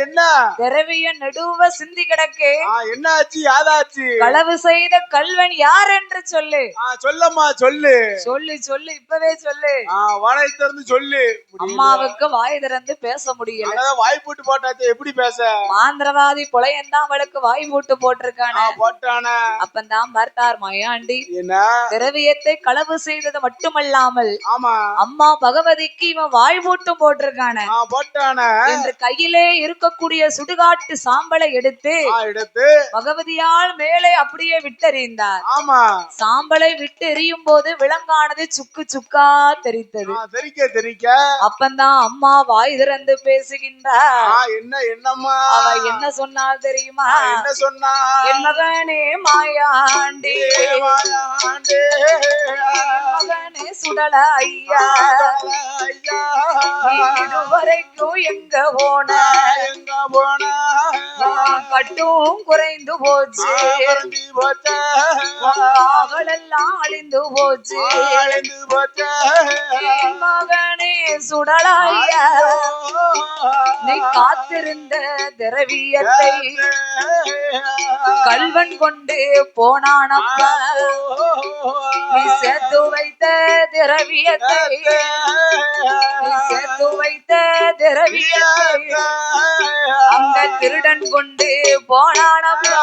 என்ன திரவிய நடுவ சிந்தி கிடக்கு. என்ன ஆச்சு யாதாச்சு? களவு செய்த கல்வன் யார் என்று சொல்லு. சொல்லம்மா சொல்லு சொல்லு சொல்லு இப்பவே சொல்லு. வாயை திறந்து சொல்லு. அம்மாவுக்கு வாய் திறந்து பேச முடியல. வாய் போட்டு போட்டாச்சு எப்படி பேச? மாந்திரவாதி புலையந்தான் அவளுக்கு வாய் போட்டு போட்டிருக்கான போட்டான. அப்பந்தான் பார்த்தார் மாயாண்டி. என்ன திரவியத்தை களவு செய்தது மட்டுமல்லாமல் அம்மா பகவதிக்கு இவன் வாய் போட்டு போட்டிருக்கான என்று கையிலே இருக்கக்கூடிய சுடுகாட்டு சாம்பலை எடுத்து பகவதியால் மேலே அப்படியே விட்டெறிந்தார். சாம்பலை விட்டு எரியும் போது விலங்கானது சுக்கு சுக்கா தெரித்தது. அப்பந்தான் அம்மா வாய் திறந்து பேசுகின்றார். என்னம்மா அவ என்ன சொன்னால் தெரியுமா? என்ன சொன்னா? என் மகனே மாயாண்டி, மகனே சுடல ஐயா, இதுவரைக்கும் எங்க போன கட்டும் குறைந்து போச்சு, அவளெல்லாம் அழிந்து போச்சு. மகனே சுடலாயா, நீ காத்திருந்த திரவியத்தை கல்வன் கொண்டு போனானப்பா. நீ சேர்த்து வைத்த திரவியத்தை, நீ சேர்த்து வைத்த திரவியத்தை அந்த திருடன் கொண்டு போனானப்பா.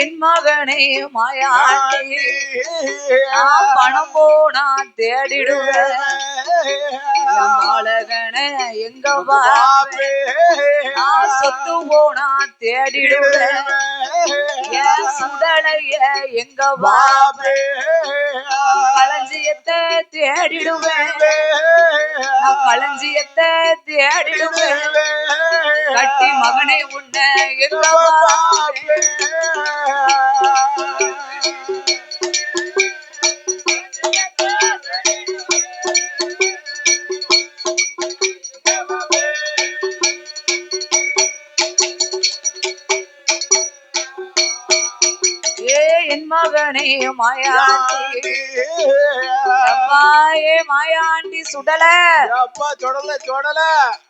என் மகனே மாயாண்டி, நான் பணம் போனா தேடிடுவேன், அழகனை எங்க பாப்பே, நான் சொத்து போனா தேடிடுவேன், என் சுடலைய எங்க பாப்பே, களஞ்சியத்தை தேடிடுவேன், நான் களஞ்சியத்தை தேடிடுவேன், கட்டி மகனை உன்னை எங்க பாப்பே. என் மகனே மாயாண்டி, மாயாண்டி சுடல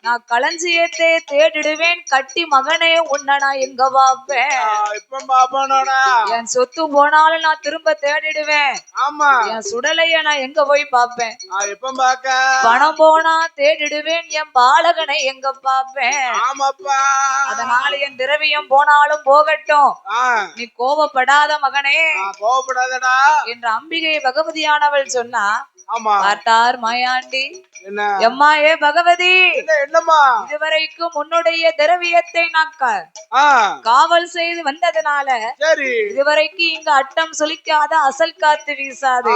நான் களஞ்சியத்தை தேடிடுவேன், கட்டி மகனே உன்ன நான் எங்க பாப்பேன். என் சொத்து போனாலும் நான் திரும்ப தேடிடுவேன், என் சுடலைய நான் எங்க போய் பாப்பேன். பணம் போனா தேடிடுவேன், என் பாலகனை எங்க பாப்பேன். அதனால என் திரவியம் போனாலும் போகட்டும், நீ கோபப்படாத மகனே, கோபப்படாதடா என்று அம்பிகை பகவதியானவள் சொன்னா. பார்த்தார் மாயாண்டி. எம்மாயே பகவதி, என்னம்மா இதுவரைக்கும் உன்னுடைய திரவியத்தை நான் காவல் செய்து வந்ததுனால இதுவரைக்கும் இங்க அட்டம் சொலிக்காத அசல் காத்து வீசாது.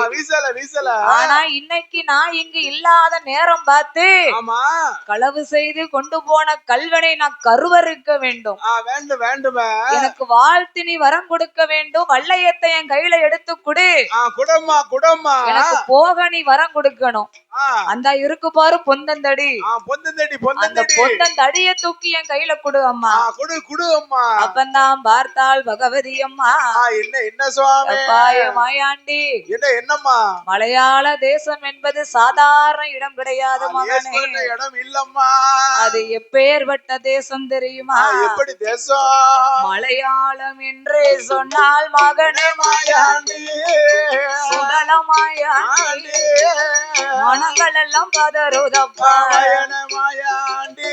ஆனா இன்னைக்கு நான் இங்கு இல்லாத நேரம் பார்த்து களவு செய்து கொண்டு போன கல்வனை நான் கருவறுக்க வேண்டும். எனக்கு வாழ்த்தினி வரம் கொடுக்க வேண்டும், வல்லையத்தை என் கையில எடுத்து கொடு. எனக்கு போக நீ வரம் கொடுக்கணும். அந்த இருக்கு பாரு பொந்தந்தடி, அந்த பொந்தந்தடியை தூக்கி என் கையில கொடு அம்மா. அப்பந்தான் பார்த்தாள் பகவதி அம்மா. என்ன சுவாமி மாயாண்டி, என்னம்மா மலையாள தேசம் என்பது சாதாரண இடம் கிடையாது மகனே. இடம் இல்லம்மா, அது எப்பேற்பட்ட தேசம் தெரியுமா? எப்படி தேசம்? மலையாளம் என்றே சொன்னால் மகனே மாயாண்டி, சுடல மாயாண்டி, மனங்கள் எல்லாம் பதறுதப்பா, மாயாண்டி,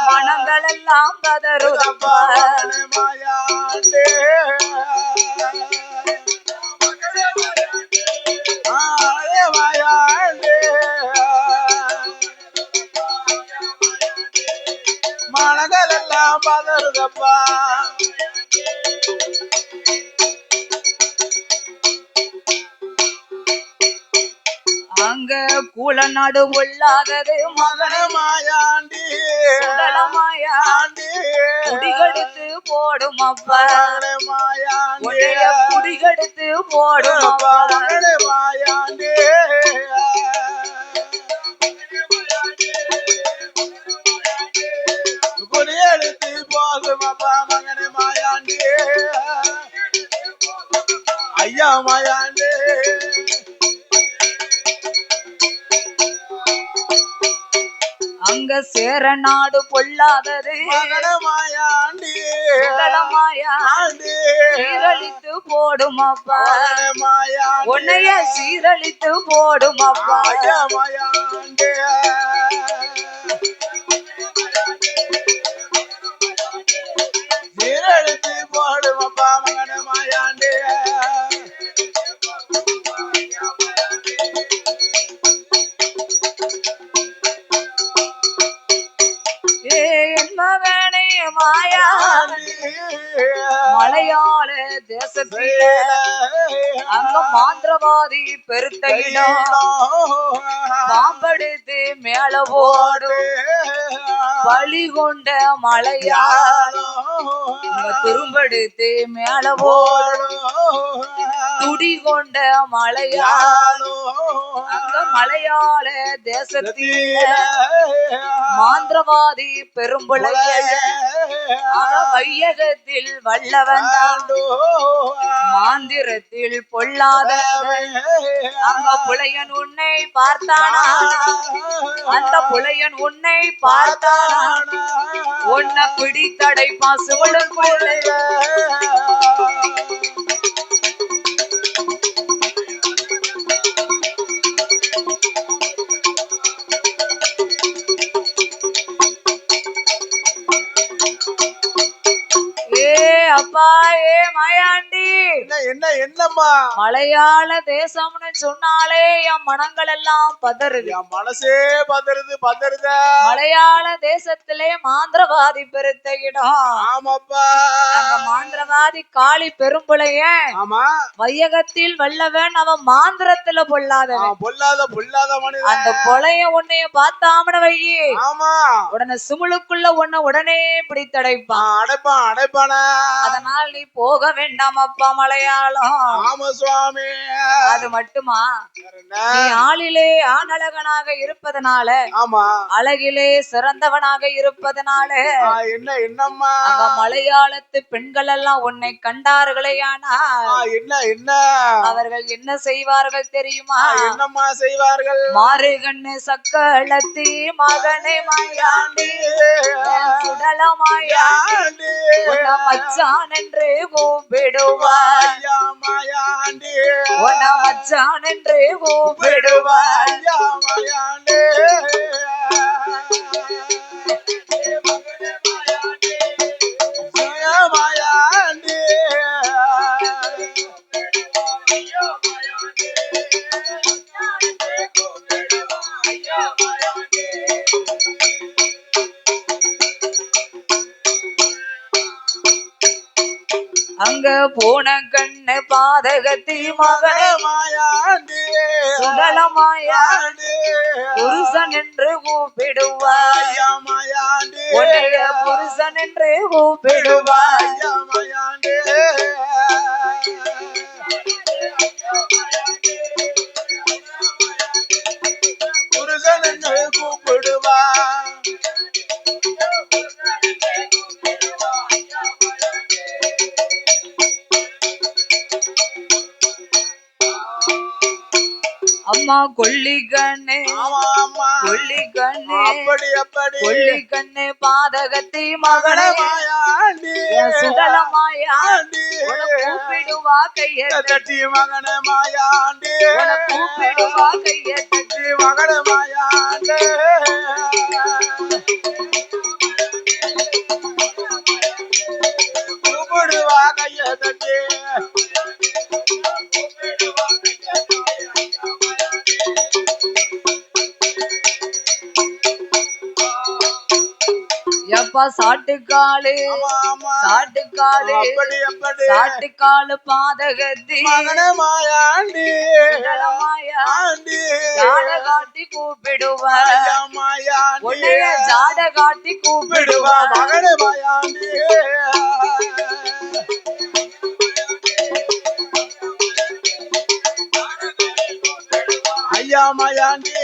மனங்கள் எல்லாம் பதறுதப்பா, மாயாண்டி, மாயாண்டி, மனங்கள் எல்லாம் பதறுதப்பா. அங்க கூல நாடு உள்ளாதது மகனே மாயாண்டி, சுடல மாயாண்டி, குடிகெடுத்து போடும் அப்பா, குடிகெடுத்து போடும் அப்பா, மாயாண்டி, ஐயா மாயாண்டே அங்க சேர நாடு பொல்லாதது மகனமாயாண்டி மாயாண்டி சீரழித்து போடும் அப்பா உன்னைய சீரழித்து போடும் அப்பா மாயாண்டே சீரழித்து போடும் அப்பா மகனமாயாண்டே மகனே மாயாண்டி மலையாள தேசத்தில அங்க மாந்திரவாதி பெருத்த இடம் பாம்பெடுத்து மேல போடு பலி கொண்ட மலையாளம் திரும்பெடுத்து மேல போடு துடி கொண்ட மலையாளம் அங்க மலையாள தேசத்தில மாந்திரவாதி பெரும்புளைய வையகத்தில் வல்லவன் மாந்திரத்தில் பொல்லாத அங்க புலையன் உன்னை பார்த்தானா அந்த புலையன் உன்னை பார்த்தானா உன்னை பிடித்தடை பாசுகளுக்குள்ள அப்பா மாயாண்டி என்னம்மா மலையாள தேசம்னு சொன்னாலே என் மனங்கள் எல்லாம் பதறுது என் மனசே பதறுது மலையாள தேசத்திலே மாந்திரவாதி பெருத்த இடம் ஆமாப்பா அந்த மாந்திரவாதி காளி பெரும்புளைய ஆமா வையகத்தில் வல்லவன் அவன் மாந்திரத்துல பொல்லாத மனிதன் அந்த பொலைய உன்னைய பார்த்தாமன வையி ஆமா உடனே சுமுளுக்குள்ள உன்னை உடனே பிடித்தடைப்பான் அடைப்பானா அதனால் நீ போக வேண்டாம் அப்பா மலையாளம் ஆமா சுவாமி அது மட்டுமா நீ ஆளிலே ஆணழகனாக இருப்பதனால ஆமா அழகிலே சிறந்தவனாக இருப்பதனால என்னம்மா மலையாளத்து பெண்கள் எல்லாம் உன்னை கண்டார்களே ஆனா என்ன அவர்கள் என்ன செய்வார்கள் தெரியுமா என்னம்மா செய்வார்கள் மாறுகண்ணு சக்களத்தி மகனே மாயாண்டி சுடலமாயாண்டி மச்சான் என்று கூப்பிடுவாய் மாயாண்டி மச்சான் என்று கூப்பிடுவாய் மாயாண்டி மாயாண்டி அங்க போன கண்ணு பாதகத்தி மகனே மாயாண்டி சுடலமாயாண்டி புருஷன் என்று கூப்பிடுவாய் மாயாண்டி புருஷன் என்று கூப்பிடுவாய் மாயாண்டி புருஷன் என்று கூப்பிடுவாய் அம்மா கொல்லி கண்ணு கொல்லி கண்ணு கொல்லி கண்ணு பாதகத்தி மகனே சுடலமாயாண்டி கூப்பிடுவா கைய தட்டி மகனே மாயாண்டி கூப்பிடுவா கைய தட்டி மகனே மாயாண்டி கூப்பிடுவா கைய தட்டி எப்பா சாட்டுக்காலு சாட்டுக்காலு பாதகத்தி மாயாண்டி ஜாட காட்டி கூப்பிடுவார் ஜாட காட்டி கூப்பிடுவார் மகனே மாயாண்டி ஐயா மாயாண்டி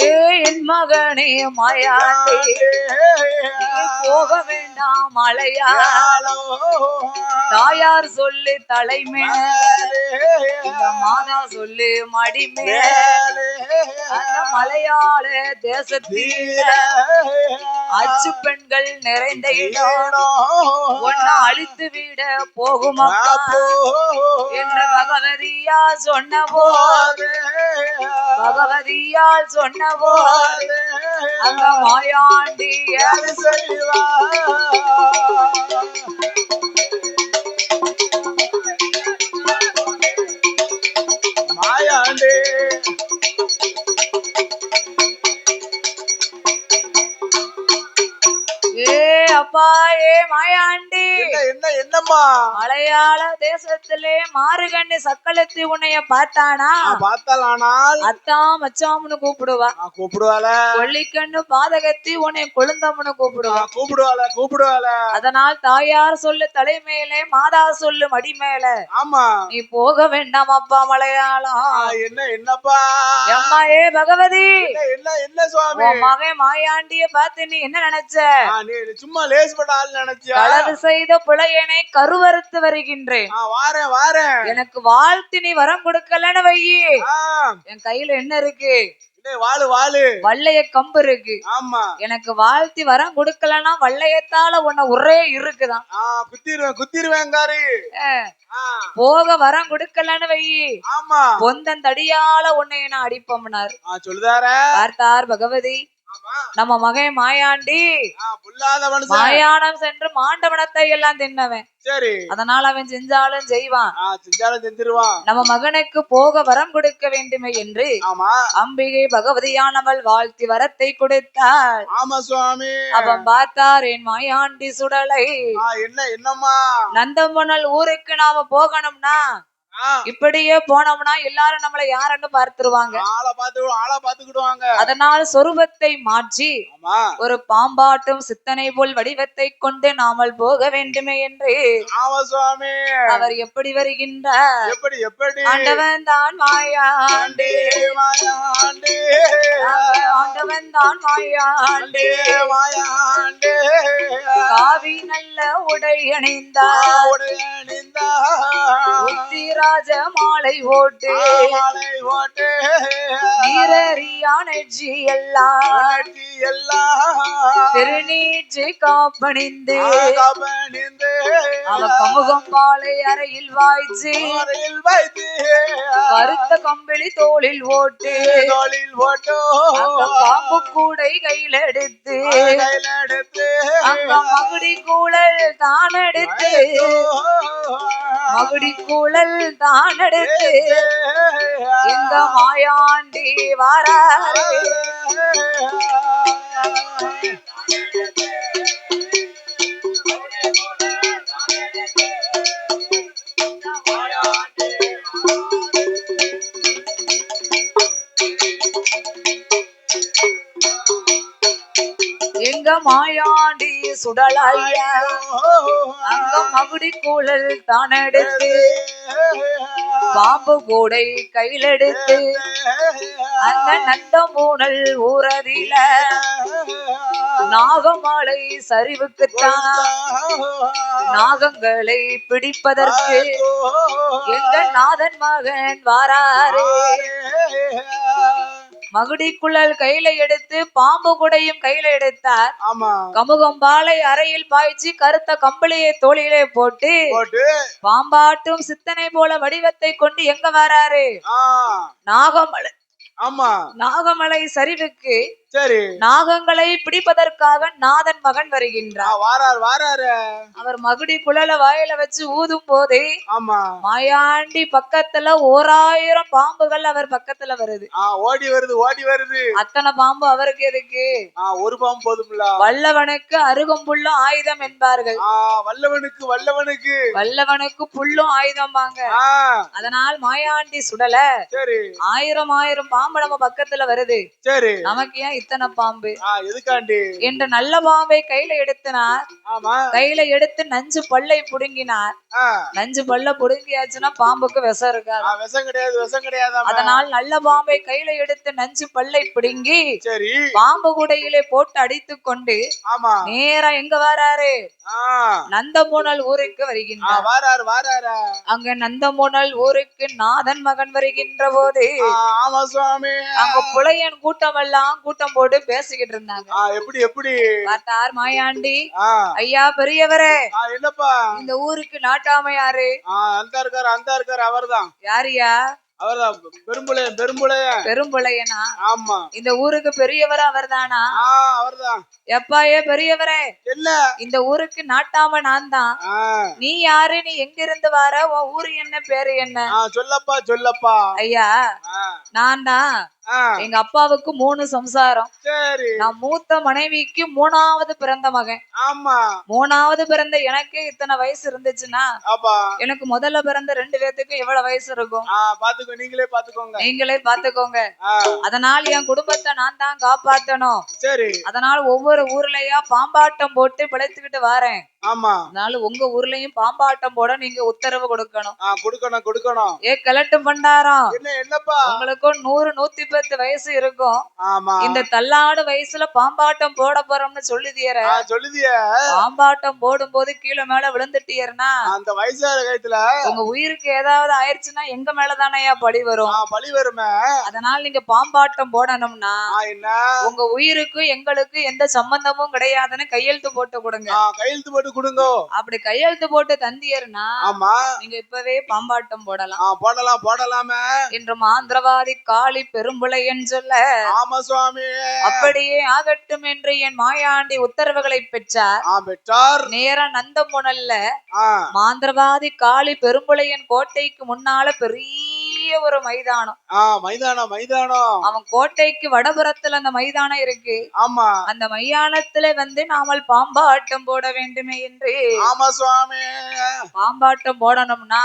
என் மகனே மகனே மாயாண்டி நீ போக வேண்டாம் மலையா தாயார் சொல்லு தலைமேலே மாதா சொல்லு மடிமேலே அந்த மலையாள தேசத்தீர அச்சு பெண்கள் நிறைந்த இடம் ஒன்னா அழித்து விட போகும் என்று பகவதியால் சொன்ன போது பகவதியால் சொன்ன போது அந்த மாயாண்டி மாயாண்டே அப்பா ஏ மாயாண்டி என்னம்மா மலையாள தேசத்திலே மாறுகண்ணு சக்களத்தி உன்னைய பார்த்தானா பார்த்தால் அத்தான் மச்சாம்னு கூப்பிடுவா கூப்பிடுவாள கொல்லிக்கண்ணு பாதகத்தி உன்னை கொழுந்தம்னு கூப்பிடுவாள அதனால் தாயார் சொல்லு தலைமேலே மாதா சொல்லு மடி மேல ஆமா நீ போக வேண்டாம் அப்பா மலையாளம் என்னப்பா அம்மா ஏ பகவதி என்ன சுவாமி மகன் மாயாண்டிய பார்த்து நீ என்ன நினைச்ச சும்மா லேஸ்பட்ட ஆள் நினைச்சியா களவு செய்த பிழையனை கருவறுத்து வருகின்றேன் வாரேன் எனக்கு வாழ்த்து நீ வரம் கொடுக்கலன்னு வையி என் கையில என்ன இருக்கு வாழு வள்ளைய கம்பு இருக்கு ஆமா எனக்கு வாழ்த்தி வரம் கொடுக்கலன்னா வள்ளையத்தால உன்ன ஒரே இருக்குதான் குத்திருவேங்காரு போக வரம் கொடுக்கலன்னு வையி ஆமா பொந்தன் தடியால உன்னை நான் அடிப்போம்னார் சொல்லுதார பார்த்தார் பகவதி நம்ம மகன் மாயாண்டி மாயாணம் சென்று மாண்டவனத்தை எல்லாம் தின்னவன் சரி அதனால அவன் செஞ்சாலும் செய்வான் செஞ்சிருவான் நம்ம மகனுக்கு போக வரம் கொடுக்க வேண்டுமே என்று அம்பிகை பகவதியானவள் வாழ்த்தி வரத்தை கொடுத்தாள் ஆமா சுவாமி அவன் பார்த்தார் என் மாயாண்டி சுடலை என்னம்மா நந்தம்பனல் ஊருக்கு நாம போகணும்னா இப்படியே போனோம்னா எல்லாரும் நம்மள யாருன்னு பார்த்துருவாங்க அதனால் சொரூபத்தை மாற்றி ஒரு பாம்பாட்டும் சித்தனை போல் வடிவத்தை கொண்டு நாமல் போக வேண்டுமே என்று அவர் எப்படி வருகின்றார் ஆண்டவன் தான் மாயாண்டே ஆண்டவன் தான் மாயாண்டே காவி நல்ல உடை அணிந்தார் ராஜ மாலை ஓட்டு நீரறியானஜி எல்லாம் திருநீற்று காப்பணிந்து அவ கமுகம் பாலை அறையில் வாய்ச்சி கருத்த கம்பிளி தோளில் ஓட்டு பாம்பு கூடை கையில் எடுத்து அங்க மகுடி கூழல் தான் எடுத்து மகுடி கூழல் தான் எடுத்து இந்த மாயாண்டி வாராரு எங்க மாயாண்டி சுடலாய அங்க மகுடி கூழல் தான் எடுத்து பாம்பு கூடை கையில் எடுத்து அந்த நண்டம் பூனல் ஊரதில நாகமாலை சரிவுக்குத்தான் நாகங்களை பிடிப்பதற்கு எங்க நாதன் மகன் வாராரே மகுடிக்குள்ளல் கையில எடுத்து பாம்பு கூடையும் கையில எடுத்தார் கமுகம்பாலை அறையில் பாய்ச்சி கருத்த கம்பளியை தோளிலே போட்டு பாம்பாட்டும் சித்தனை போல வடிவத்தை கொண்டு எங்க வராரு நாகமலை நாகமலை சரிவுக்கு சரி நாகங்களை பிடிப்பதற்காக நாதன் மகன் வருகின்றார் அவர் மகுடி குழல வாயில வச்சு ஊதும் போதே மாயாண்டி பக்கத்துல 1000 பாம்புகள் அவர் பக்கத்துல வருது ஓடி வருது அத்தனை பாம்பு அவருக்கு எதுக்கு ஒரு பாம்பு போதும்ல வல்லவனுக்கு அருகம்புல்லும் ஆயுதம் என்பார்கள் வல்லவனுக்கு புல்லும் ஆயுதம் வாங்க அதனால் மாயாண்டி சுடல 1000 பாம்பு நம்ம பக்கத்துல வருது நமக்கு ஏன் இத்தனை பாம்பு எதுக்காண்டி என்று நல்ல பாம்பை கையில எடுத்தினார். கையில எடுத்து நஞ்சு பல்லை புடுங்கினார். நஞ்சு பல்ல புடுங்கியாச்சுன்னா பாம்புக்கு விஷம் இருக்காது. விஷம் கிடையாது, விஷம் கிடையாது. அதனால் நல்ல பாம்பை கையில எடுத்து நஞ்சு பல்லை பிடுங்கி பாம்பு குடையிலே போட்டு அடித்து கொண்டு நேரா எங்க வராரு? நந்தமூனல் ஊருக்கு வருகின்றார். அங்க நந்தமூனல் ஊருக்கு நாதன் மகன் வருகின்ற போது அங்க புலையன் கூட்டம் எல்லாம் கூட்டம் போட்டு பேசிக்கிட்டு இருந்தாங்க. எப்படி எப்படி பார்த்தார் மாயாண்டி, ஐயா பெரியவரே, என்னப்பா இந்த ஊருக்கு நாட்டாம யாரு? அந்த இருக்காரு, அந்த இருக்காரு, அவர்தான். யாரியா? அவர்தான் பெரும்புளையன். பெரும்புளையனா? ஆமா. இந்த ஊருக்கு பெரியவர் அவர்தானா? அவர்தான். எப்பாயே பெரியவரே, என்ன இந்த ஊருக்கு நாட்டாம நான் தான். நீ யாரு? நீ எங்க இருந்து வர? உன் ஊரு என்ன, பேரு என்ன? சொல்லப்பா சொல்லப்பா. ஐயா, நான் தான். எங்க அப்பாவுக்கு 3 சம்சாரம். நான் மூத்த மனைவிக்கு 3வது பிறந்த மகன். ஆமா. 3வது பிறந்த எனக்கு இத்தனை வயசு இருந்துச்சுன்னா எனக்கு முதல்ல பிறந்த 2 பேத்துக்கு எவ்வளவு வயசு இருக்கும்? நீங்களே பாத்துக்கோங்க. அதனால் என் குடும்பத்தை நான் தான் காப்பாத்தணும். அதனால ஒவ்வொரு ஊர்லயா பாம்பாட்டம் போட்டு பிழைத்துக்கிட்டு வரேன். அதனால உங்க ஊர்லயும் பாம்பாட்டம் போட நீங்க உத்தரவு கொடுக்கணும். ஏ கிழட்டு பண்டாரம், உங்களுக்கும் 100 110 வயசு இருக்கும். இந்த தள்ளாடு வயசுல பாம்பாட்டம் போட போறோம்னு சொல்லுதியற. பாம்பாட்டம் போடும் போது கீழே மேல விழுந்துட்டீர்னா அந்த வயசான கைத்துல உங்க உயிருக்கு ஏதாவது ஆயிடுச்சுன்னா எங்க மேலதானையா பழி வரும். அதனால நீங்க பாம்பாட்டம் போடணும்னா உங்க உயிருக்கு எங்களுக்கு எந்த சம்பந்தமும் கிடையாதுன்னு கையெழுத்து போட்டு கொடுங்க. கையெழுத்து போட்டு கொடுங்க. அப்படி கையெழுத்து போட்டு தந்தியர்னா நீங்க இப்பவே பாம்பாட்டம் போடலாம். போடலாமே என்று மாந்திரவாதி காளி பெரும்புளையன் சொல்ல, அப்படியே ஆகட்டும் என்று என் மாயாண்டி உத்தரவுகளை பெற்றார். நேரா நந்தமுனல்ல மாந்திரவாதி காளி பெரும்புளையன் கோட்டைக்கு முன்னால பெரிய ஒரு மைதானம். அவன் கோட்டைக்கு வடபுறத்துல அந்த மைதானம் இருக்கு. அந்த மைதானத்துல வந்து நாமல் பாம்பாட்டம் போட வேண்டுமே என்று. பாம்பாட்டம் போடணும்னா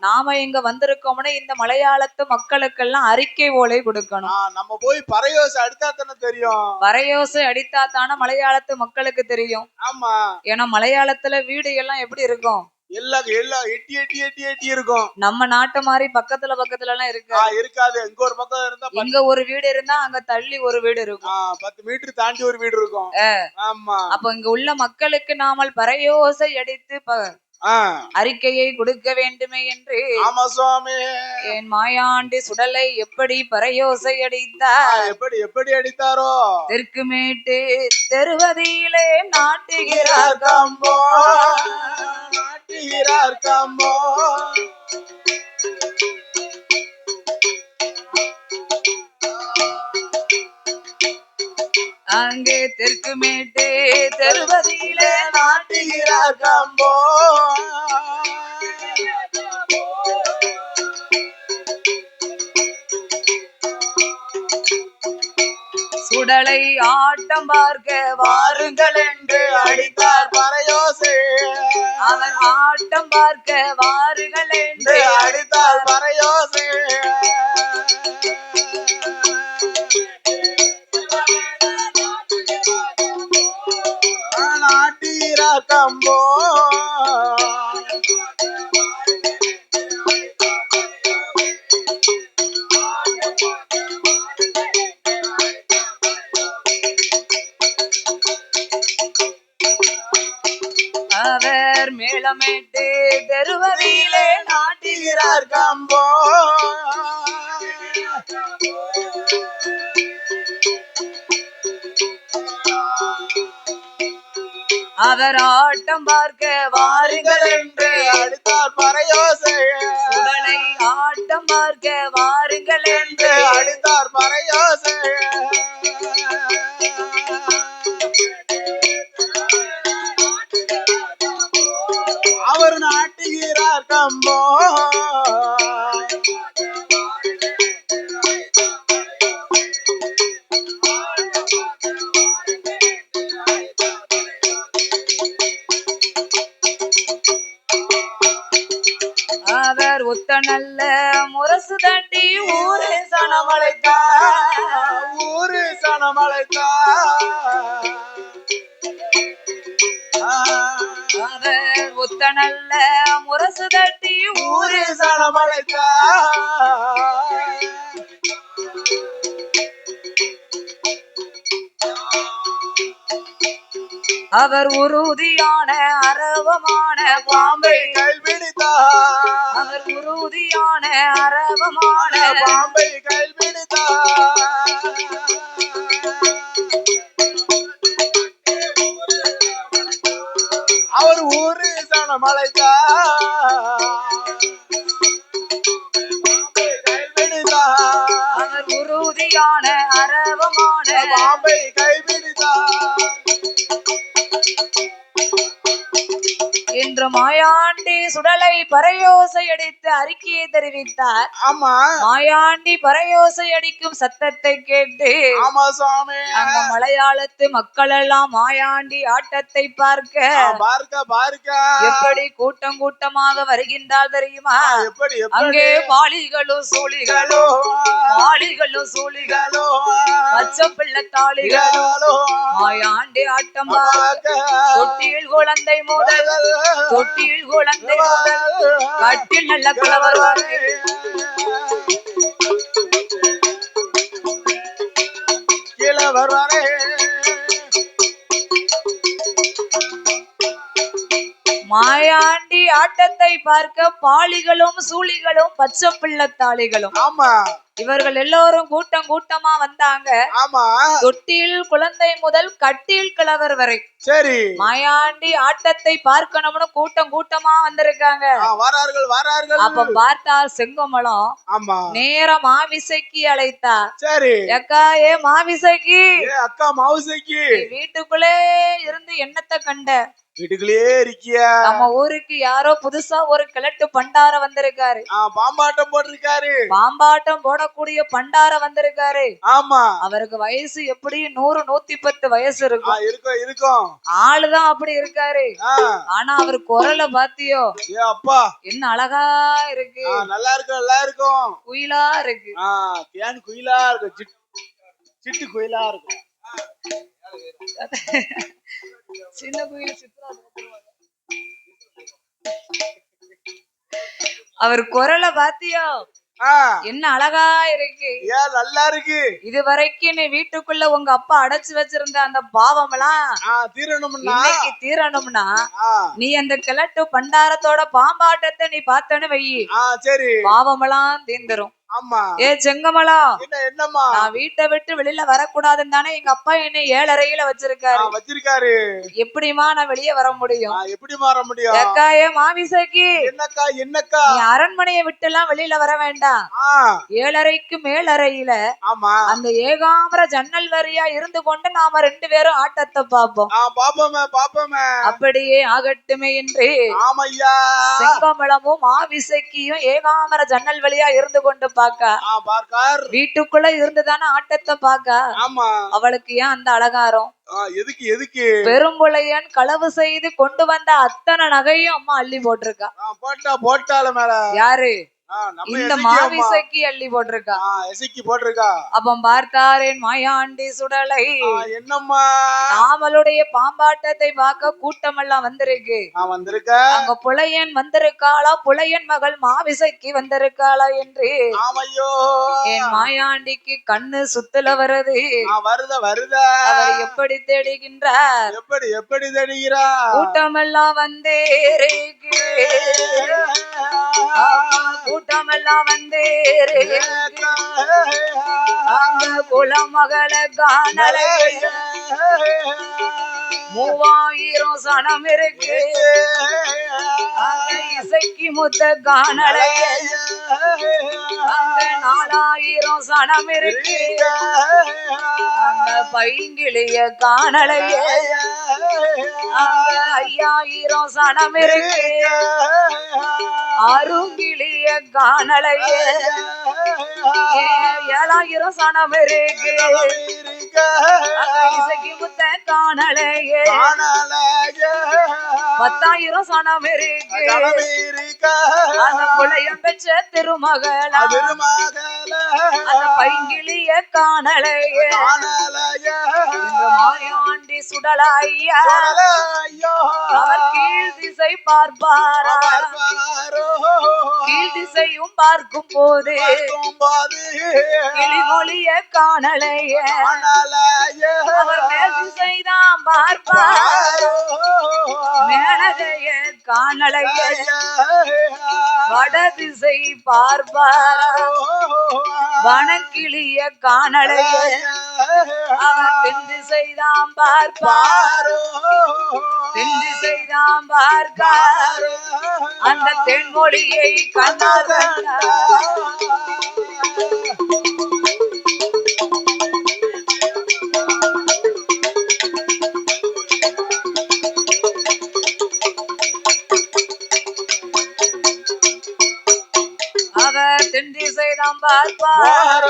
நாம இங்க வந்திருக்கோம்னா இந்த மலையாளத்து மக்களுக்கெல்லாம் அறிக்கை ஓலை கொடுக்கணும். நம்ம போய் பறையோசை அடித்தாத்தானே தெரியும். பறையோசை அடித்தாத்தான மலையாளத்து மக்களுக்கு தெரியும். ஆமா. ஏன்னா மலையாளத்துல வீடு எல்லாம் எப்படி இருக்கும்? எல்லாம் எட்டி இருக்கும். நம்ம நாட்டு மாதிரி பக்கத்துல எல்லாம் இருக்காது. இங்க ஒரு பக்கம் இருந்தா இங்க ஒரு வீடு இருந்தா அங்க தள்ளி ஒரு வீடு இருக்கும். 10 மீட்டர் தாண்டி ஒரு வீடு இருக்கும். ஆமா. அப்ப இங்க உள்ள மக்களுக்கு நாமல் பறையோசை அடித்து அறிக்கையை கொடுக்க வேண்டுமே என்று. ஆமா சுவாமி. என் மாயாண்டி சுடலை எப்படி பறையோசை அடித்தார்? எப்படி அடித்தாரோ? தெற்கு மேட்டு தெருவதியிலே நாட்டுகிறார் கம்போ. அங்கே தெற்கு மேட்டு தெருவதியிலே நாட்டுகிறார் கம்போ. சுடலை ஆட்டம் பார்க்க வாருங்கள் என்று அடித்தார் பறையோசை. அவர் ஆட்டம் பார்க்க வாருங்கள் என்று அடித்தார் பறையோசை. நாட்டுகிறார் கம்போ. அவர் மேளமேட்டு தெருவதியிலே நாட்டுகிறார் கம்போ. அவர் ஆட்டம் பார்க்க வாருங்கள் என்று அடித்தார் பறையோசை. சுடலை ஆட்டம் பார்க்க வாருங்கள் என்று அடித்தார் பறையோசை. அவர் நாட்டுகிறார் கம்போ. அவர் உத்தனல்ல முரசு தட்டி ஊரு சனமழைத்தா ஊரு சனமழைத்தா உத்தனல்ல முரசு தட்டி ஊரு சனமழைத்தா அவர் உறுதியான அரவமான பாம்பை கைபிடித்தார் அவர் உறுதியான அரவமான பாம்பை கைபிடித்தார் அவர் ஊரு சனமழைத்தார் அவர் உறுதியான அரவமான பாம்பை கைபிடித்தார் என்று மாயாண்டி சுடலை பறையோசை அடித்து அறிக்கையை தெரிவித்தார். ஆமா மாயாண்டி பறையோசை அடிக்கும் சத்தத்தை கேட்டு ஆமா சுவாமி அங்க மலையாளத்து மக்கள் எல்லாம் மாயாண்டி ஆட்டத்தை பார்க்க எப்படி கூட்டம் கூட்டமாக வருகின்றால் தெரியுமா? எப்படி அங்கே வாளிகளும் சூழிகளும் பச்சை பிள்ளைத்தாளிகளும் மாயாண்டி ஆட்டம் பார்க்க தொட்டியில் குழந்தை முதல் கட்டில் நல்ல கிழவர் வரை மாயாண்டி ஆட்டத்தை பார்க்க பாலிகளும் சூழிகளும் பச்சை பிள்ளைத்தாளிகளும் ஆமா இவர்கள் எல்லோரும் கூட்டம் கூட்டமா வந்தாங்க. ஆமா தொட்டில் குழந்தை முதல் கட்டில் கிழவர் வரை சரி மாயாண்டி ஆட்டத்தை பார்க்கணும்னு கூட்டம் கூட்டமா வந்திருக்காங்க. வரார்கள் அப்ப பார்த்தா செங்கமலம் ஆமா நேர மாவிசைக்கு அழைத்தா. சரி அக்கா ஏ மாவிசைக்கு அக்கா மாவிசைக்கு வீட்டுக்குள்ளே இருந்து என்னத்தை கண்ட? வீட்டுக்குள்ளே இருக்கியா? நம்ம ஊருக்கு யாரோ புதுசா ஒரு கிழட்டு பண்டார வந்திருக்காரு. பாம்பாட்டம் போட்டிருக்காரு. பாம்பாட்டம் போடக்கூடிய பண்டார வந்திருக்காரு. ஆமா அவருக்கு வயசு எப்படி 100-110 வயசு இருக்கும். இருக்கும் ஆளுதான் அப்படி இருக்காரு. ஆனா அவர் குரலை பாத்தியோ அப்பா என்ன அழகா இருக்கு. நல்லா இருக்கும் குயிலா இருக்கு. தேன் குயிலா இருக்கும் சிட்டு குயிலா இருக்கும். சின்ன குயில் சித்ரா அவர் குரலை பாத்தியோ என்ன அழகா இருக்கு. நல்லா இருக்கு. இது வரைக்கும் நீ வீட்டுக்குள்ள உங்க அப்பா அடைச்சு வச்சிருந்த அந்த பாவம் எல்லாம் தீரணும்னா நீ அந்த கிழட்டு பண்டாரத்தோட பாம்பாட்டத்தை நீ பார்த்தன்னு வை. சரி பாவம் எல்லாம் தீர்ந்துரும். ஏ செங்கமலம் என்னம்மா நான் வீட்டை விட்டு வெளியில வரக்கூடாதுன்னு தானே எங்க அப்பா என்னை 7 வச்சிருக்காரு. எப்படிமா நான் வெளியே வர முடியும்? எப்படி வர முடியும்? அக்கா ஏ மாவிசைக்கு என்னக்கா நீ அரண்மனையை விட்டு எல்லாம் வெளியில வர வேண்டாம். 7:30க்கு மேலறையில அந்த ஏகாம்பர ஜன்னல் வரியா இருந்து கொண்டு நாம 2 பேரும் ஆட்டத்தை பார்ப்போம். அப்படியே ஆகட்டுமே என்று செங்கமலமும் மாவிசைக்கியும் ஏகாம்பர ஜன்னல் வழியா இருந்து கொண்டு வீட்டுக்குள்ள இருந்துதானே ஆட்டத்தை பாக்க. அவளுக்கு ஏன் அந்த அலங்காரம்? எதுக்கு பெரும்புளையன் களவு செய்து கொண்டு வந்த அத்தனை நகையும் அம்மா அள்ளி போட்டிருக்கா. போட்டால மேல யாரு? இந்த மாவிசைக்கு அள்ளி போட்டிருக்கா. அப்ப பார்த்தாரேன் மாயாண்டி சுடலை. என்னம்மா நாமளுடைய பாம்பாட்டத்தை பார்க்க கூட்டம் எல்லாம் வந்திருக்கு. அங்க புலையன் வந்திருக்காளா, புலையன் மகள் மாவிசைக்கு வந்திருக்காளா என்று என் மாயாண்டிக்கு கண்ணு சுத்துல வருது. அவர் எப்படி தேடுகின்றார்? எப்படி தேடுகிறார்? கூட்டம் எல்லாம் வந்தே கூட்டமெல்லாம் வந்தே குலமகள காணலை 3000 சனம் இருக்கு. இசைக்கு முத்த காணலை 4000 சனம் இருக்கு. அந்த பைங்கிளிய காணலைய 5000 சனம் இருக்கு. அருங்கிளிய காணலைய 7000 சனம் இருக்கு. இசைக்கு முத்த காணலையே 10,000 சனம் இருக்கு அந்த புலையம் பெற்ற திருமகளா அந்த பைங்கிளிய காணலையே மாயாண்டி சுடலாய்யா அவர் கீழ் திசை பார்ப்பாரா கீழ் திசையும் பார்க்கும் போது கிளிமொழிய காணலைய அவர் மேல் திசைதான் பார்ப்பார் மேலதைய காணலைய வட திசை பார்ப்பார் வனக்கிளிய காணலைய அவர் தென் திசைதான் பார்ப்பார் தென் திசைதான் பார்ப்பார் அந்த தென்மொழியை கண்டார் அவர் தென் திசைதான் பார்ப்பார்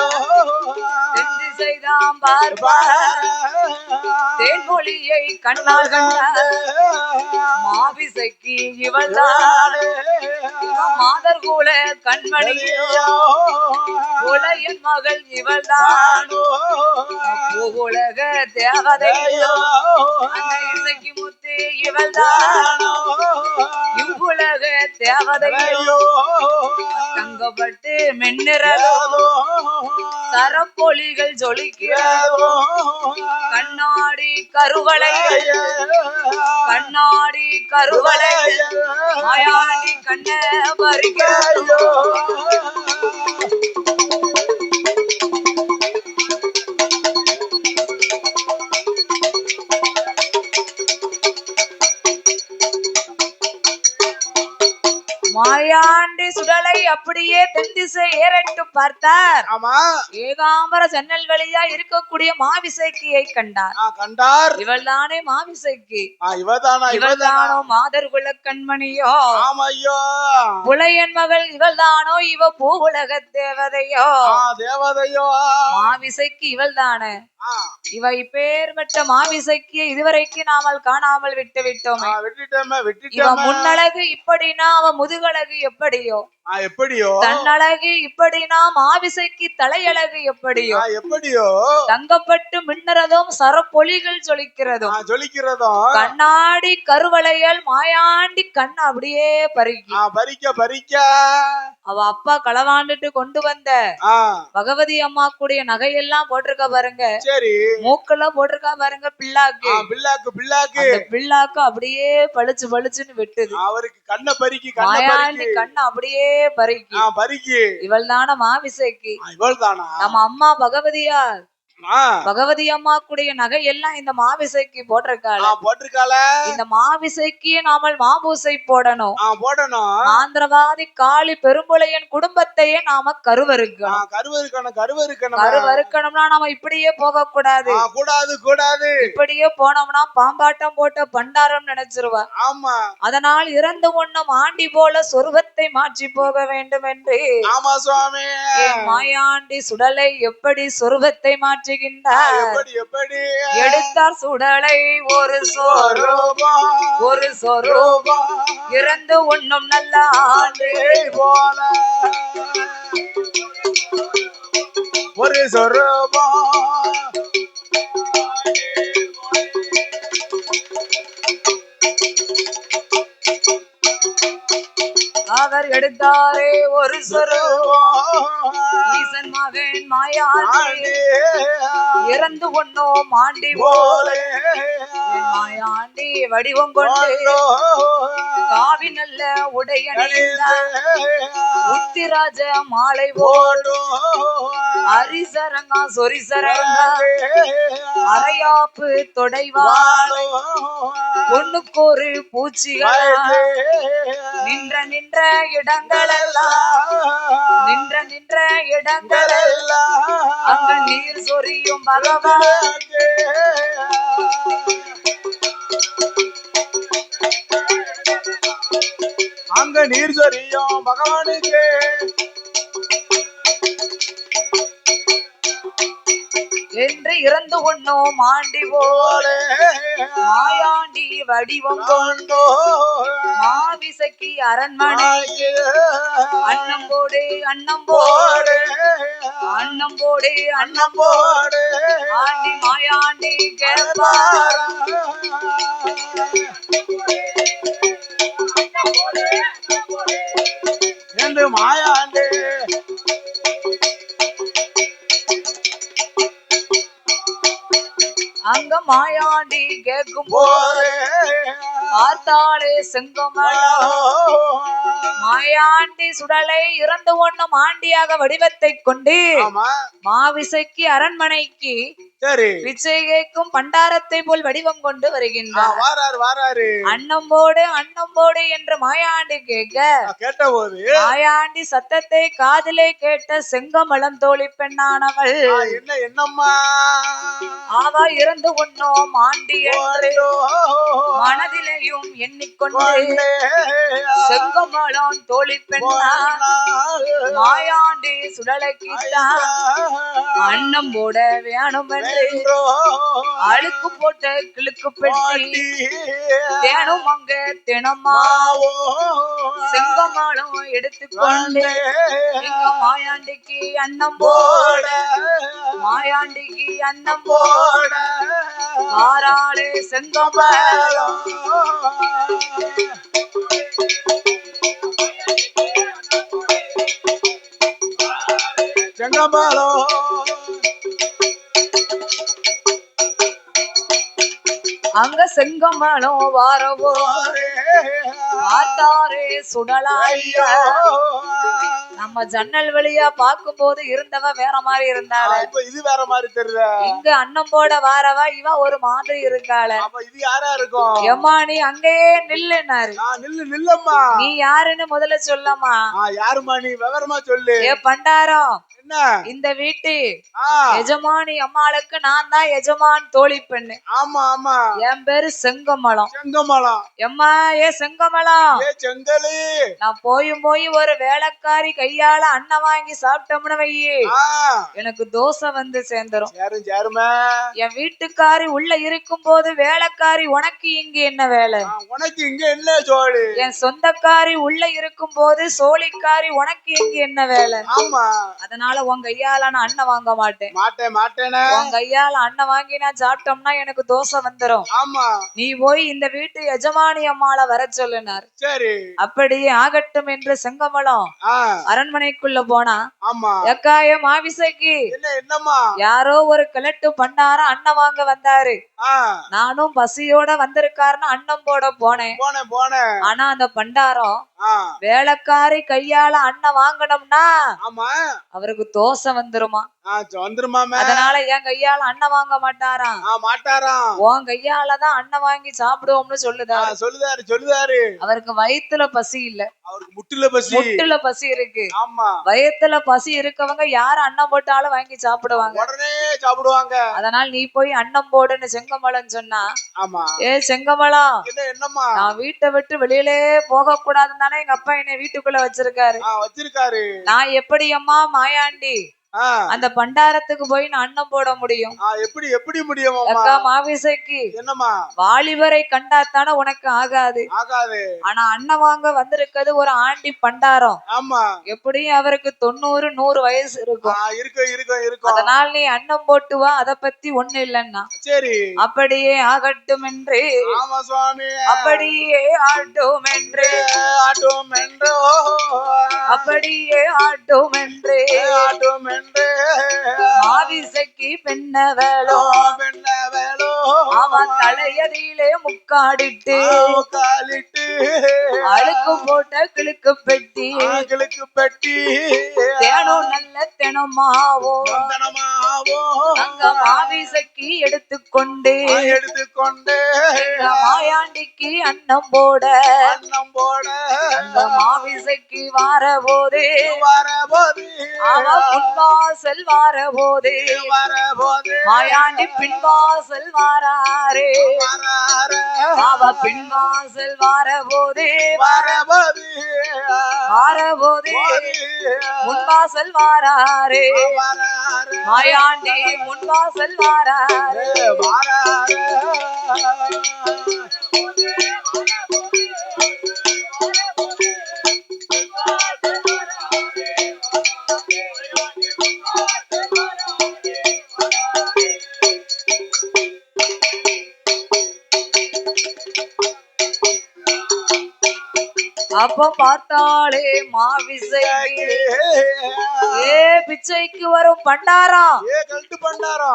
தென் திசைதான் பார்ப்பார் தேன்மொழியை கண்ணால் கண்டார் மாவிசைக்கு இவள் தான் மாதர் கூட கண்மணியோ உலகின் மகள் இவள் தான் உலக தேவதையோ அந்த இசைக்கு முத்து இவள் தான் இவ்வுலக தேவதையோ தங்கப்பட்டு மென்னிறதோ சரப்பொலிகள் ஜொலிக்கிறதோ கண்ணாடி கருவளை கண்ணாடி கருவளை மாயாண்டி கண்ண பறிக்கிறதோ மாயாண்டி சுடலை அப்படியே தென் திசை ஏறட்டு பார்த்தார். ஆமா, ஏகாம்பர ஜன்னல் வழியா இருக்கக்கூடிய மாவிசைக்கியை கண்டார். இவள் தானே மாவிசைக்கி? இவள் தானோ மாதர் குல கண்மணியோ? ஆமையோ. புலையன் மகள் இவள் தானோ? இவ பூ உலக தேவதையோ? மாவிசைக்கு இவள் தானே? இவ இப்பேற்பட்ட மாவிசைக்கிய இதுவரைக்கும் நாமல் காணாமல் விட்டு விட்டோமே. இவ முன்னழகு இப்படினா அவ முதுகழகு எப்படியோ? தன்னழகு இப்படினா மாவிசைக்கு தலையழகு எப்படியோ? தங்கப்பட்டு மின்னறதும் சரப்பொலிகள் ஜொலிக்கிறதும் கண்ணாடி கருவளையல் மாயாண்டி கண்ண அப்படியே பறிக்க அவ அப்பா களவாண்டுட்டு கொண்டு வந்த பகவதி அம்மா கூடிய நகையெல்லாம் போட்டிருக்க பாருங்க. மூக்கெல்ல போட்டிருக்கா பாருங்க. பிள்ளாக்கு அப்படியே பளிச்சுன்னு வெட்டுது. அவருக்கு கண்ண பறிக்கி மாயாண்டி கண்ண அப்படியே பறிக்கி. இவள் தான மாவிசைக்கு? நம்ம அம்மா பகவதியா? பகவதி அம்மா கூடிய நகை எல்லாம் இந்த மாவிசைக்கு போட்டிருக்காள. இந்த மாவிசைக்கு நாமல் மாபூசை போடணும். ஆந்திரவாதி காளி பெரும்புலையன் குடும்பத்தையே நாம கருவறுக்கணும்னா நாம இப்படியே போக கூடாது. இப்படியே போனோம்னா பாம்பாட்டம் போட்ட பண்டாரம் நினைச்சிருவா. அதனால் இறந்து ஒண்ணும் ஆண்டி போல சொருவத்தை மாற்றி போக வேண்டும் என்று மாயாண்டி சுடலை எப்படி சொருவத்தை மாற்றி எடுத்தார் சுடலை ஒரு சொரூபம் இறந்து உண்ணும் நல்ல ஆண்டு போல ஒரு சொரூபம். அவர் எடுத்தாரே ஒரு சொரூபம் ஈசன் மகன் மாயாண்டி இறந்து ஒன்னோ மாண்டி போல மாயாண்டி வடிவம் கொண்டு காவி நல்ல உடைய உத்திராஜ மாலை போடு அரிசரங்கா சொரிசரங்கா அரையாப்பு தொடைவாளை பொண்ணுக்கொரு பூச்சிகள் நின்ற இடங்களெல்லாம் அங்க நீர் சொரியும் பகவான் பகவானுக்கு என்று இறந்த இறந்து ஒண்ணும் மாண்டி போலே மாயாண்டி வடிவம் கொண்டோ மாவிசைக்கு அரண்மனை அன்னம் போடு அன்னம் போடு அன்னம் போடு அன்னம் போடு ஆண்டி மாயாண்டி கேட்பார் என்று மாயாண்டே அங்க மாயாண்டி கேட்கும் போது பார்த்தாலே செங்கமலம் மாயாண்டி சுடலை இறந்து ஒண்ணும் ஆண்டியாக வடிவத்தை கொண்டு மாவிசைக்கு அரண்மனைக்கு பிச்சை கேட்கும் பண்டாரத்தை போல் வடிவம் கொண்டு வருகின்றார். அன்னம் போடு என்று மாயாண்டி கேட்டபோது மாயாண்டி சத்தத்தை காதிலே கேட்ட செங்கமலம் தோழி பெண்ணானவள் என்னம்மா ஆவா இறந்து ஒண்ணோம் ஆண்டி என்று மனதிலையும் எண்ணிக்கொண்டு செங்கமலம் தோழி பெண்ணா மாயாண்டி சுடலை கீட்டான் அன்னம் போட வேணும் என்று அழுக்கு போட்ட கிழக்கு பெட்டி தேனும் அங்க தினமாவோ செங்கமலம் எடுத்துக்கொண்டு எங்க மாயாண்டிக்கு அன்னம் போட மாயாண்டிக்கு அன்னம் போட மாறாளே செங்கமலம் செங்கமலம் அங்க செங்கமலம் வாரவோ பார்த்தாரே சுடலாய்யா நம்ம ஜன்னல் வழியா பார்க்கும் போது இருந்தவ வேற மாதிரி இருந்தாள இது வேற மாதிரி தெரியல இங்க அன்னம் போட வாரவா இவ ஒரு மாதிரி இருக்காள இது யாரா இருக்கும் எம்மா நீ அங்கேயே நில்லுனாரு நில்லம்மா நீ யாருன்னு முதல்ல சொல்லம்மா யாருமா நீ விவரமா சொல்லு ஏ பண்டாரம் என்ன இந்த வீட்டு எஜமானி அம்மாளுக்கு நான் தான் எஜமான் தோழி பெண்ணு ஆமா ஆமா என் பேரு செங்கமலம் எம்மா ஏ செங்கமலம் செங்கலி நான் போய் ஒரு வேலைக்காரி கையால அன்னம் வாங்கி சாப்பிட்டோம்னு வையே எனக்கு தோசை வந்து சேர்ந்துரும் என் வீட்டுக்காரி உள்ள இருக்கும் போது வேலைக்காரி உனக்கு இங்க என்ன வேலை உனக்கு இங்க என்ன சோழி என் சொந்தக்காரி உள்ள இருக்கும் போது சோழிக்காரி உனக்கு இங்க என்ன வேலை ஆமா அதனால உன் கையால நான் அன்னம் வாங்க மாட்டேன் உன் கையால அன்னம் வாங்கி நான் சாப்பிட்டோம்னா எனக்கு தோசை வந்துரும் ஆமா நீ போய் இந்த வீட்டு எஜமானி அம்மாளை வர சொல்லுனார் சரி அப்படியே ஆகட்டும் என்று செங்கமலம் அரண்மனைக்குள்ள போனா எக்காய மாவிசைக்கு என்னம்மா யாரோ ஒரு கிழட்டு பண்டாரம் அன்னம் வாங்க வந்தாரு நானும் பசியோட வந்திருக்காருன்னு அன்னம் போட போனேன் ஆனா அந்த பண்டாரம் வேலைக்காரி கையால அன்னம் வாங்கணும்னா அவருக்கு தோசை வந்துருமா அதனால என் கையால அன்னம் வாங்க மாட்டாராம் உன் கையாலதான் அன்னம் வாங்கி சாப்பிடுவோம்னு சொல்லுதாரு அவருக்கு வயித்துல பசி இல்ல அவருக்கு முட்டுல பசி இருக்கு வயித்துல பசி இருக்கவங்க யாரு அன்னம் போட்டாலும் வாங்கி சாப்பிடுவாங்க உடனே சாப்பிடுவாங்க அதனால நீ போய் அன்னம் போடுன்னு செங்கமலம் சொன்னா ஏ செங்கமலம் என்னம்மா நான் வீட்டை விட்டு வெளியிலே போக கூடாதுன்னு தானே எங்க அப்பா என்னை வீட்டுக்குள்ள வச்சிருக்காரு நான் எப்படி அம்மா மாயாண்டி அந்த பண்டாரத்துக்கு போய் நான் அன்னம் போட முடியும் எப்படி முடியும் அக்கா மாவிசைக்கு என்னம்மா வாலிபரை கண்டாத்தானே உனக்கு ஆகாது ஆனா அன்னம் வாங்க வந்திருக்கிறது ஒரு ஆண்டி பண்டாரம் ஆமா எப்படியும் அவருக்கு 90-100 வயசு இருக்கும் அதனால நீ அன்னம் போட்டு வா அத பத்தி ஒண்ணு இல்லன்னா சரி அப்படியே ஆகட்டும் என்று அப்படியே ஆட்டும் என்று அப்படியே ஆட்டும் என்று மாவிசைக்கு பெண்ணவளோ அவன் தலையடியிலே முக்காடிட்டு அழுக்கு போட்ட கிழக்கு பெட்டி தேனும் நல்ல தினமாவோ அங்க மாவிசைக்கு எடுத்துக்கொண்டு மாயாண்டிக்கு அன்னம் போட அந்த மாவிசைக்கு வார போது அவ முன்மா முன்வாசல் வாரபோது மாயாண்டி பின்வாசல் வாராரே அவ பின்வாசல் வாரபோது முன்வாசல் வாராரே மாயாண்டி முன்வாசல் வாராரே அப்ப பார்த்தாலே மாவிசைக்கு ஏ பிச்சைக்கு வரும் பண்டாரம்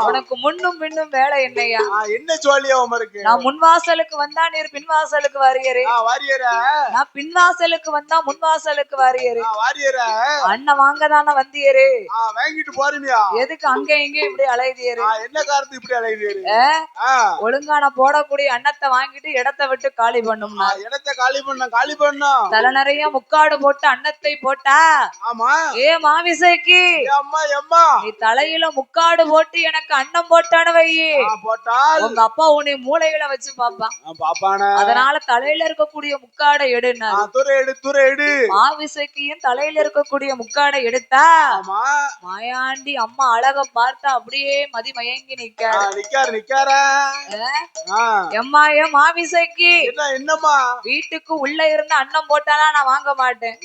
உனக்கு முன்னும் பின்னும் வேலை என்னையா என்ன சொல்லியா உமருக்கு நான் முன்வாசலுக்கு வந்தா நீர் பின்வாசலுக்கு வாரியரே நான் பின்வாசலுக்கு வந்தா முன்வாசலுக்கு வாரியரே அண்ணன் வாங்கதானே வந்தியரே வாங்கிட்டு போறீங்களா எதுக்கு அங்க இங்க இப்படி அலைதியரு என்ன காரணத்துக்கு இப்படி அலைதியரு ஒழுங்கான போடக்கூடிய அன்னத்தை வாங்கிட்டு இடத்தை விட்டு காலி பண்ணும்னா இடத்தை காலி பண்ண தலை நிறைய முக்காடு போட்டு அன்னத்தை போட்டா ஆமா ஏ மாவிசைக்கு அம்மா நீ தலையில முக்காடு போட்டு எனக்கு அன்னம் போட்டான வையே போட்டால் உங்க அப்பா உன்னை மூளைகளை வச்சு பாப்பான அதனால தலையில இருக்கக்கூடிய முக்காடை எடுனா துரை எடு மாவிசைக்கியும் தலையில இருக்கக்கூடிய முக்காடை எடுத்தா மாயாண்டி அம்மா அழக பார்த்தா அப்படியே மதிமயங்கி நிக்காரா எம்மா ஏ மாவிசைக்கு என்னம்மா வீட்டுக்கு உள்ள இருந்து அன்னம் போட்டானா நான் வாங்க மாட்டேன்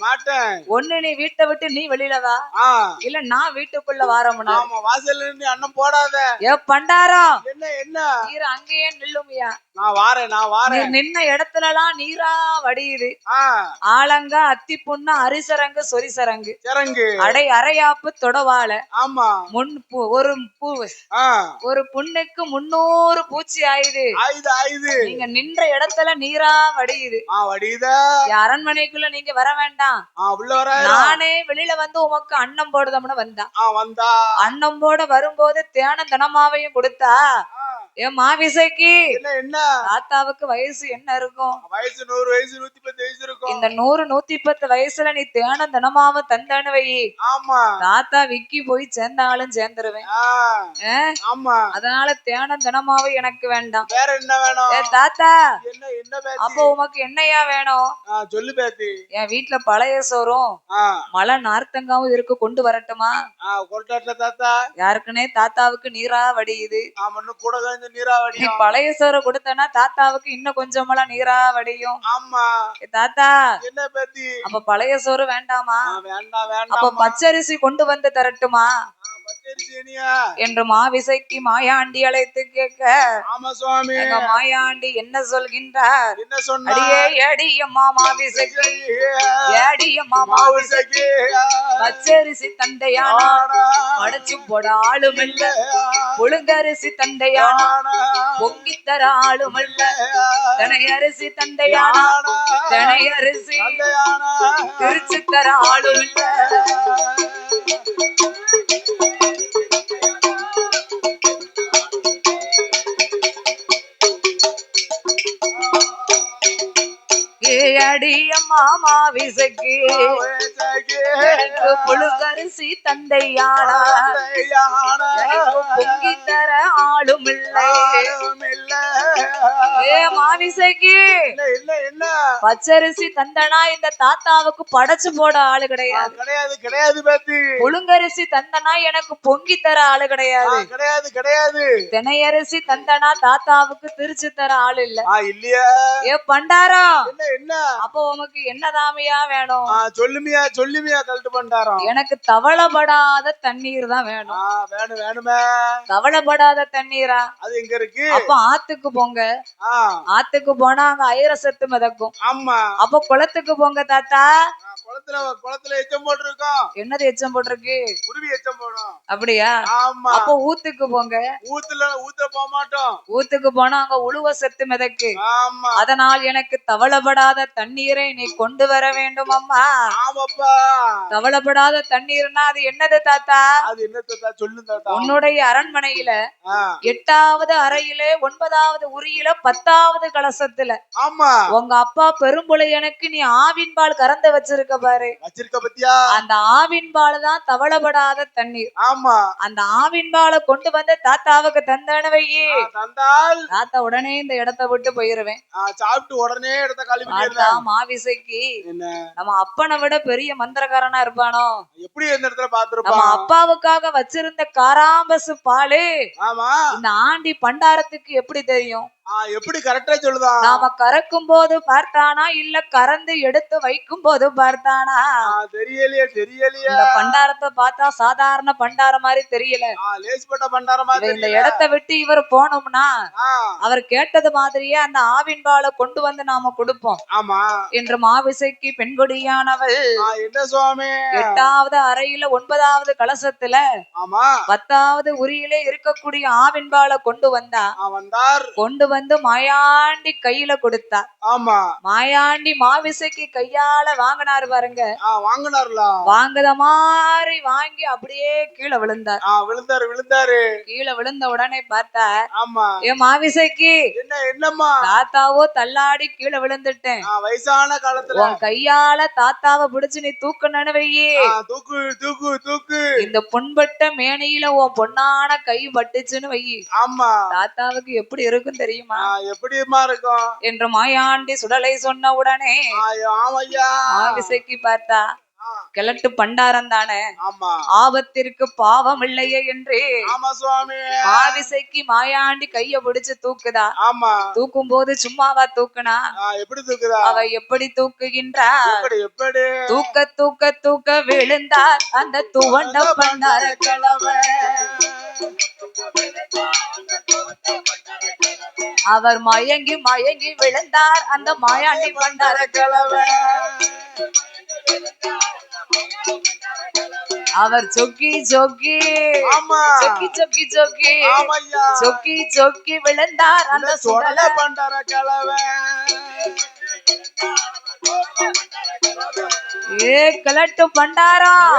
ஒண்ணு நீ வீட்டை விட்டு நீ வெளியில வா இல்ல நான் வீட்டுக்குள்ள வாரமுனா வாசல்ல இருந்து அன்னம் போடாத ஏ பண்டாரம் என்ன நீர் அங்கேயே நில்லுமியா நான் வாரேன் நின்ன இடத்துல எல்லாம் நீரா வடியுது ஆலங்க அத்தி புண்ணு அரிசரங்கு சொரிசரங்கு அடை அரையாப்பு தொடவாள ஆமா முன் ஒரு பூ ஒரு புண்ணுக்கு 300 பூச்சி ஆயுது நீங்க நின்ற இடத்துல நீரா வடியுது அரண்மனைக்குள்ள நீங்க வர வேண்டாம் நானே வெளியில வந்து உமக்கு அன்னம் போடுதம்னு வந்தா அன்னம் போட வரும்போது தேனம் தனமாவையும் கொடுத்தா என் மாவிசைக்கு தாத்தாவுக்கு வயசு என்ன இருக்கும் வயசு 100 வயசு 110 வயசு இருக்கும் இந்த 100 110 வயசுல நீ தேனம் தனமாவ தந்தானு வை தாத்தா விக்கி போய் சேர்ந்தாலும் சேர்ந்துருவேன் அதனால தேனம் தனமாவை எனக்கு வேண்டாம் வேற என்ன வேணும் தாத்தா என்ன அப்ப உமக்கு என்னையா வேணும் சொல்லு பேத்தி என் வீட்டுல பழைய சோறும் மழை நார்த்தங்காவும் இருக்கு கொண்டு வரட்டுமா தாத்தா யாருக்குன்னே தாத்தாவுக்கு நீரா வடியுது கூட நீராவடி பழைய சோறு கொடுத்தனா தாத்தாவுக்கு இன்னும் கொஞ்சமெல்லாம் நீரா வடியும் ஆமா தாத்தா என்ன பேத்தி அப்ப பழைய சோறு வேண்டாமா வேண்டாம் அப்ப பச்சரிசி கொண்டு வந்து தரட்டுமா என்று மாவிசைக்கு மாயாண்டி அழைத்து கேட்க மாயாண்டி என்ன சொல்கின்றார் அடியம்மா மாவிசைக்கு ஏடியம்மா மாவிசைக்கு பச்சரிசி தந்தையானா அடைச்சு போட ஆளுமில்ல புழுங்கரிசி தந்தையானா பொங்கித்தர ஆளுமில்ல தினையரிசி தந்தையானா தினையரிசி திருச்சி தர ஆளுமில்ல அடியம்மா மாவிசைக்கு புழுங்கரிசி தந்தையானா பொங்கி தர ஆளுமில்லை ஏ மாவிசைக்கு பச்சரிசி தந்தனா இந்த தாத்தாவுக்கு படைச்சு போட ஆளு கிடையாது புழுங்கரிசி தந்தனா எனக்கு பொங்கி தர ஆளு கிடையாது தினையரிசி தந்தனா தாத்தாவுக்கு திருச்சி தர ஆளு இல்லையா ஏ பண்டாரம் அப்ப உனக்கு என்னதாமையா வேணும் சொல்லுமியா கல்ட்டு பண்டாரம் எனக்கு தவளப்படாத தண்ணீர் தான் வேணும் வேணுமே தவளப்படாத தண்ணீரா அது எங்க இருக்கு அப்ப ஆத்துக்கு போங்க ஆத்துக்கு போனா அங்க ஐரசத்து மிதக்கும் ஆமா அப்ப குளத்துக்கு போங்க தாத்தா குளத்துல எச்சம் போட்டிருக்கோம் என்னது எச்சம் போட்டிருக்கு குருவி எச்சம் போடும் அப்படியா ஆமா அப்ப ஊத்துக்கு போங்க ஊத்த போக மாட்டோம் ஊத்துக்கு போனா அங்க உழுவ செத்து மிதக்கு ஆமா அதனால் எனக்கு தவளப்படாத தண்ணீரை நீ கொண்டு வர வேண்டும் அம்மா ஆமாப்பா கவலைப்படாத தண்ணீர்னா அது என்னது தாத்தா? அது என்ன தாத்தா? சொல்லு தாத்தா. உன்னுடைய அரண்மனையில 8வது அறையிலே 9வது உரியில 10வது கலசத்துல ஆமா உங்க அப்பா பெரும்புளையனுக்கு நீ ஆவின் பால் கறந்து வச்சிருக்க பாரு. வச்சிருக்க பத்தியா? அந்த ஆவின் பால் தான் தவளப்படாத தண்ணீர். ஆமா அந்த ஆவின் பாலை கொண்டு வந்து தாத்தாவுக்கு தந்தானவையே தந்தால் தாத்தா உடனே இந்த இடத்தை விட்டு போயிருவேன். சாப்பிட்டு உடனே இடத்த காலி மாவிசைக்கு நம்ம அப்பனை விட பெரிய மந்திரக்காரனா இருப்பானோ? எப்படி இந்த இடத்துல பாத்துருப்பான்? நம்ம அப்பாவுக்காக வச்சிருந்த காராம்பசு பாலு ஆமா இந்த ஆண்டி பண்டாரத்துக்கு எப்படி தெரியும்? எப்படி கரெக்டா சொல்லுதான்? நாம கறக்கும் போது பார்த்தானா இல்ல கறந்து எடுத்து வைக்கும் போது பார்த்தானா? தெரியலையே தெரியலையே. இந்த பண்டாரத்தை பார்த்தா சாதாரண பண்டாரம் மாதிரி தெரியல. லேஸ்பட்ட பண்டாரம் மாதிரி. இந்த இடத்தை விட்டு இவர் போனோம்னா அவர் கேட்டது மாதிரியே அந்த ஆவின் பாலை கொண்டு வந்து நாம கொடுப்போம். ஆமா என்று மாவிசைக்கு பெண்கொடியானவள் என்ன சுவாமி 8வது அறையில 9வது கலசத்துல ஆமா 10வது உரியிலே இருக்கக்கூடிய ஆவின் பாலை கொண்டு வந்தா. கொண்டு வந்து மாயாண்டி கையில கொடுத்தா. ஆமா மாயாண்டி மாவிசைக்கு கையால வாங்கினாரு பாருங்க. வாங்கினார்ல. வாங்குத மாதிரி வாங்கி அப்படியே கீழே விழுந்தார். விழுந்தாரு. கீழே விழுந்த உடனே பார்த்தார். ஆமா ஏ மாவிசைக்கு என்னம்மா? தாத்தாவோ தள்ளாடி கீழே விழுந்துட்டேன். வயசான காலத்துல உன் கையால தாத்தாவை பிடிச்சு நீ தூக்கணும்னு வையே. தூக்கு தூக்கு தூக்கு. இந்த பொன்பட்ட மேனியில உன் பொண்ணான கை பட்டுச்சுன்னு வையி. ஆமா தாத்தாவுக்கு எப்படி இருக்கும் தெரியுமா? எப்படிமா இருக்கும் என்று மாயாண்டி சுடலை சொன்ன உடனே மாவிசைக்கு பார்த்தா கிழட்டு பண்டாரம் தானே, ஆபத்திற்கு பாவம் இல்லையே என்று மாவிசைக்கு மாயாண்டி கைய பிடிச்சு தூக்குதா. தூக்கும் போது சும்மாவா தூக்குனா? எப்படி தூக்குதா? அவ எப்படி தூக்குகின்றா? தூக்க தூக்க தூக்க விழுந்தார் அந்த துவண்ட பண்டார கிழவன். அவர் மயங்கி மயங்கி விழுந்தார் அந்த மாயாண்டி பண்டார கிழவன். அவர் சொக்கி சொக்கி சொக்கி சொக்கி சொக்கி சொக்கி சொக்கி விழுந்தார் அந்த சுடல பண்டார கிழவன். ஏ கிழட்டு பண்டாரம்,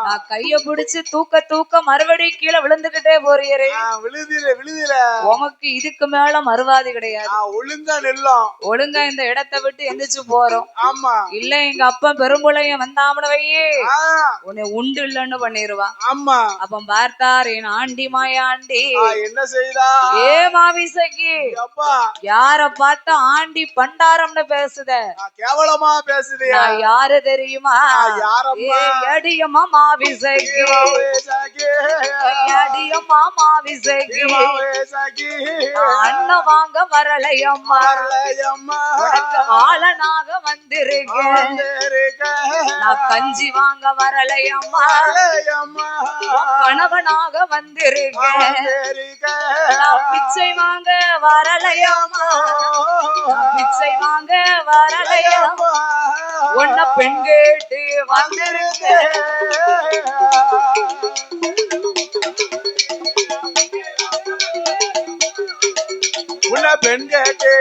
நான் கைய பிடிச்சு தூக்க தூக்க மறுபடியும் கீழே விழுந்துகிட்டே போறீரே. உமக்கு இதுக்கு மேல மறுவாதி கிடையாது. ஒழுங்கா இந்த இடத்தை விட்டு எந்திரிச்சு போறோம். இல்ல எங்க அப்பா பெரும்புளைய வந்தாமனு வையே உன்னை உண்டு இல்லன்னு பண்ணிருவான். அப்ப பார்த்தார் என் ஆண்டி மாயாண்டி என்ன செய்தா? ஏ மாவிசைக்கு யார பார்த்தா ஆண்டி பண்டாரம்னு பேசுத? கேவலமா பேசுது. யாரு தெரியுமா? அடியம்மா மாவிசைக்கு, அடியம்மா மாவிசைக்கு அண்ணன் வாங்க வரலையம்மா, ஆளனாக வந்திருக்கேன். நான் கஞ்சி வாங்க வரலையம்மா, கணவனாக வந்திருக்கேன். நான் பிச்சை வாங்க வரலையம்மா, பிச்சை வாங்க வரலையம்மா, உன்ன பெண் கேட்டு வந்திருக்கேன். உன்ன பெண் கேட்டு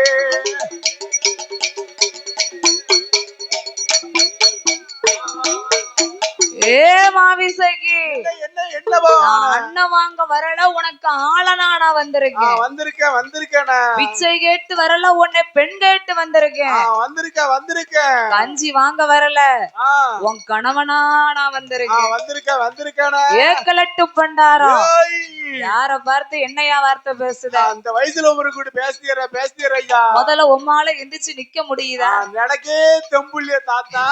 ஏ மாவிசைக்கு அண்ணன் வாங்க வரல, உனக்கு ஆளனானா வந்திருக்கேன். பிச்சை கேட்டு வரல, உன்னை பெண் கேட்டு வந்திருக்கேன். கஞ்சி வாங்க வரல, உன் கணவனா நான் வந்திருக்கேன். ஏக்கலட்டு பண்டாரம், யார பார்த்து என்னையா வார்த்தை பேசுத? அந்த வயசுல உங்களுக்கு பேசுற முதல்ல உம்மால எந்திரிச்சு நிக்க முடியுதா? எனக்கே தெம்புள்ளிய தாத்தா.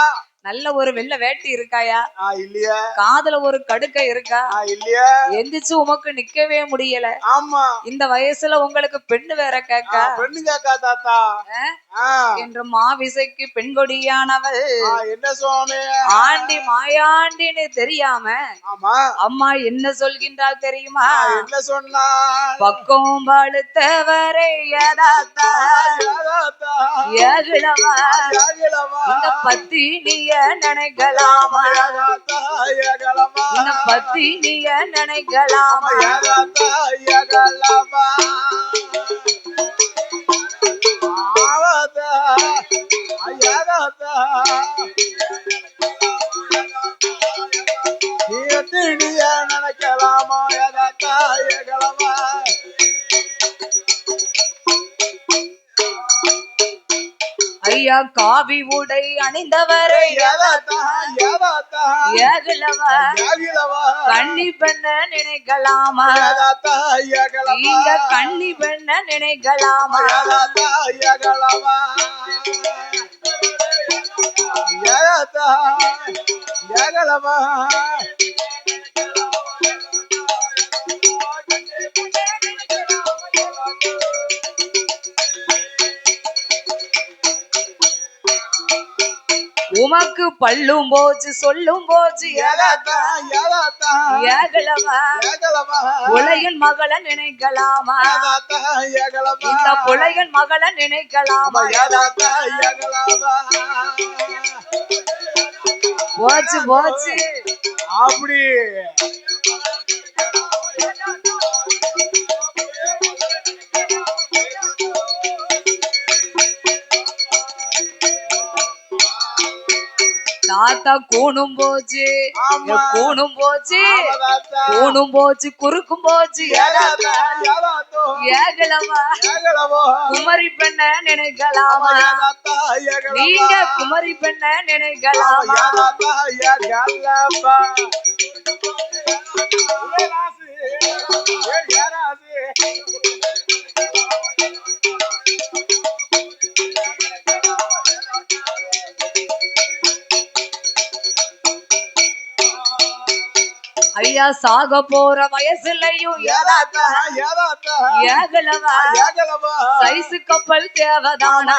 நல்ல ஒரு வெள்ளை வேட்டி இருக்காயா? இல்லையா. காதுல ஒரு கடுக்கை இருக்கா? இல்லையா. எந்திரிச்சு உமக்கு நிக்கவே முடியல. ஆமா. இந்த வயசுல உங்களுக்கு பெண்ணு வேற கேக்கா? பெண்ணு கேக்கா தாத்தா என்று மாவிசைக்கு பெண்கொடியானவள் என்ன சுவாமி ஆண்டி மாயாண்டின்னு தெரியாம அம்மா என்ன சொல்கின்றாள் தெரியுமா? என்ன சொன்னா? பக்கம் பழுத்தவரை இந்த பத்தி நீய நினைக்கலாமா? இந்த பத்தி நீய நினைக்கலாமா? ஐயா காவி உடை அணிந்தவரை ஏகலவா கண்ணி பெண்ண நினைக்கலாமா நீங்க கண்ணி பெண்ண நினைக்கலாமா உமக்கு பல்லும் போச்சு சொல்லும் போச்சு புலையன் மகள நினைக்கலாமா இந்த புலையன் மகள நினைக்கலாமா போச்சு போச்சு அப்படி தாத்தா கூணும் போச்சு கூணும் போச்சு கூணும் போச்சு குறுக்கும் போச்சு ஏகலவா குமரி பெண்ண நினைக்கலாமா நீங்க குமரி பெண்ண நினைக்கலாமா ஐயா சாக போற வயசுலயும் ஏகலவா சைசு கப்பல் தேவதானா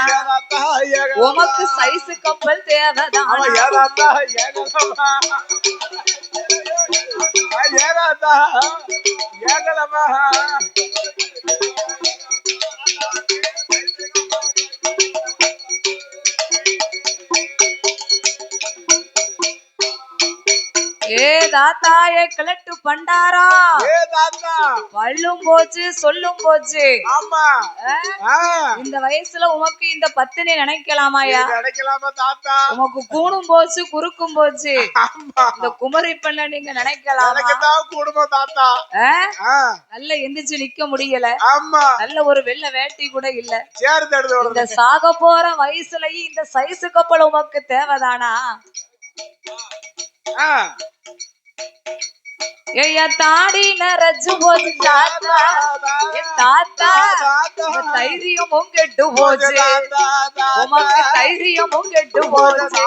உமக்கு சைசு கப்பல் தேவதானா ஏ தாத்தாய கிளட்டு பண்டாரா பல்லும் போச்சு சொல்லும் போச்சு இந்த வயசுல உமக்கு இந்த பத்தினி நினைக்கலாமாயா உமக்கு கூணும் போச்சு குறுக்கும் போச்சு இந்த குமரி பெண்ண நீங்க நினைக்கலாமா நல்ல எந்திரிச்சு நிக்க முடியல நல்ல ஒரு வெள்ள வேட்டி கூட இல்ல இந்த சாக போற வயசுலயும் இந்த சைசு கப்பல் உமக்கு தேவைதானா ஐயா தாடி நரச்சு போச்சு தாத்தா தாத்தா தைரியமும் கெட்டு போச்சு உமக்கு தைரியமும் கெட்டு போச்சு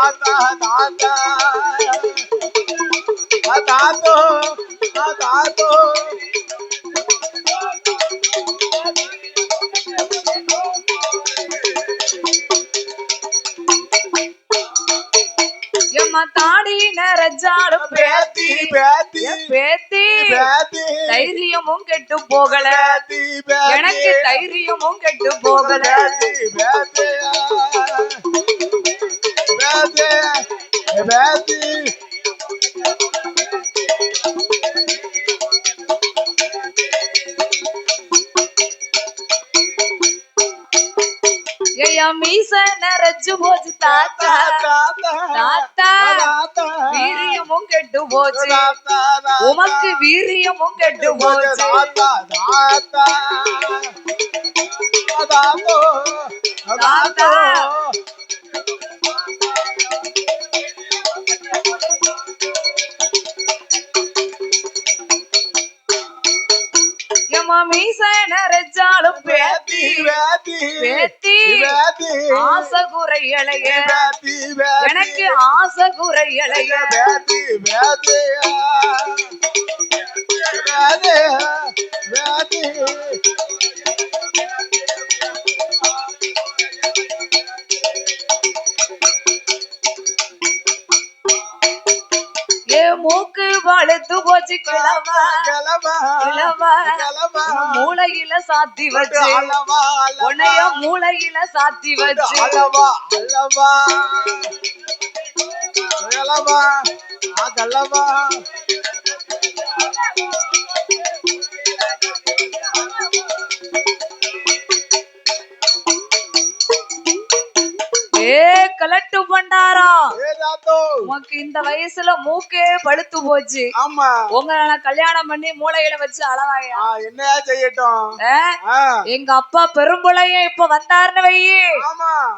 தாடி நரச்சாலும் பேத்தி பேத்தி தைரியமும் கெட்டு போகல எனக்கு தைரியமும் கெட்டு போகல மீச நரச்சு போச்சு தாத்தா தாத்தா வீரியமும் கெட்டு போச்சு உமக்கு வீரியமும் கெட்டு போச்சு தாத்தா மீச நரச்சாலும் பேத்தி பேத்தி ஆசை குறையலைய எனக்கு ஆசை குறையலைய மூக்கு வழுத்து போச்சு கிளவா கிளவா மூளையில சாத்தி வச்சு உன்னைய மூளையில சாத்தி வச்சு ஏ கலட்டு பண்டாரம், உனக்கு இந்த வயசுல மூக்கே பழுத்து போச்சு. ஆமா, உங்களை கல்யாணம் பண்ணி மூளையில வச்சு அளவாயா என்ன செய்யட்டும். எங்க அப்பா பெரும்புளைய இப்ப வந்தாருன்னு வையே,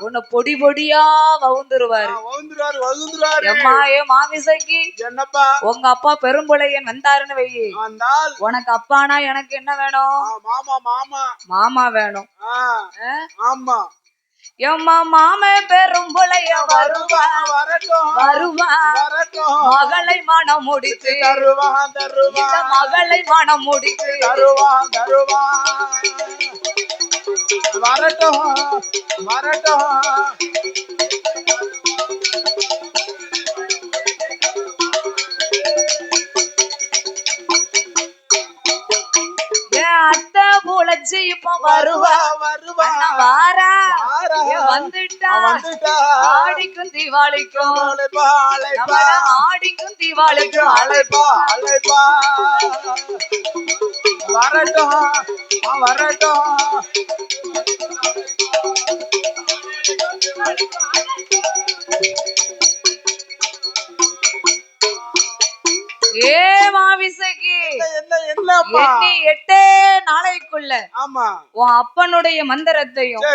உன்னை பொடி பொடியா வவுந்துருவாரு. எம்மா ஏ மாமிசைக்கு, என்னப்பா உங்க அப்பா பெரும்புளையன் வந்தாருன்னு வையே, உனக்கு அப்பானா எனக்கு என்ன வேணும்? மாமா. மாமா மாமா வேணும். ஆமா, எம்மா மாம பெரும்புளைய வருவா வருவா, மகளை மனம் முடித்து தருவான் இந்த மகளை மனம் முடித்து தருவான் வரட்டும் வரட்டும். அத்தை புலச்சி இப்ப வருவா வாரா வந்துட்டா. ஆடிக்கும் தீபாவளிக்கும் ஆடிக்கும் தீபாவளிக்கும் அழைப்பா வரட்டும் வரட்டும். ஏ மாவிசைக்கு, எண்ணி 8 நாளைக்குள்ள உன் அப்பனுடைய மந்திரத்தையும்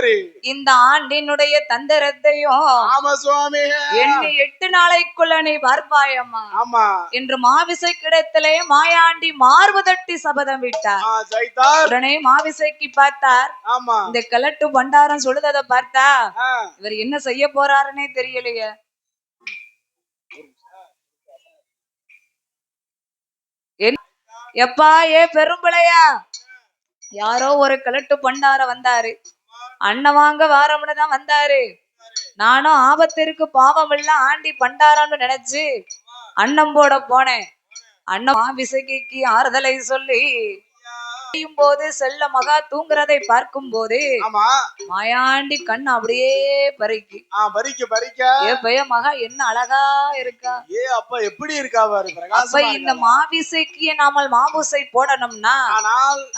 இந்த ஆண்டினுடைய தந்திரத்தையும் எண்ணி 8 நாளைக்குள்ள நீ பார்ப்பாயம்மா என்று மாவிசை கிடத்திலே மாயாண்டி மார்பு தட்டி சபதம் விட்டார். உடனே மாவிசைக்கு பார்த்தார், இந்த கலட்டு பண்டாரம் சொல்லுததை பார்த்தா இவர் என்ன செய்ய போறாருன்னே தெரியலையே. எப்பா ஏ பெரும்பிளையா, யாரோ ஒரு கலட்டு பண்டார வந்தாரு, அண்ணன் வாங்க வாரம்னு தான் வந்தாரு. நானும் ஆபத்திற்கு பாவம் இல்ல ஆண்டி பண்டாரான்னு நினைச்சு அண்ணன் போட போனேன். அண்ணன் விசைக்கு ஆறுதலை சொல்லி போது செல்ல மகா தூங்குறதை பார்க்கும் போது மாயாண்டி கண் அப்படியே பறிக்கு ஏ பைய மகா என்ன அழகா இருக்கா. அப்ப எப்படி இருக்கா பாரு. அப்ப இந்த மாவிசைக்கு நாமல் மாபூசை போடணும்னா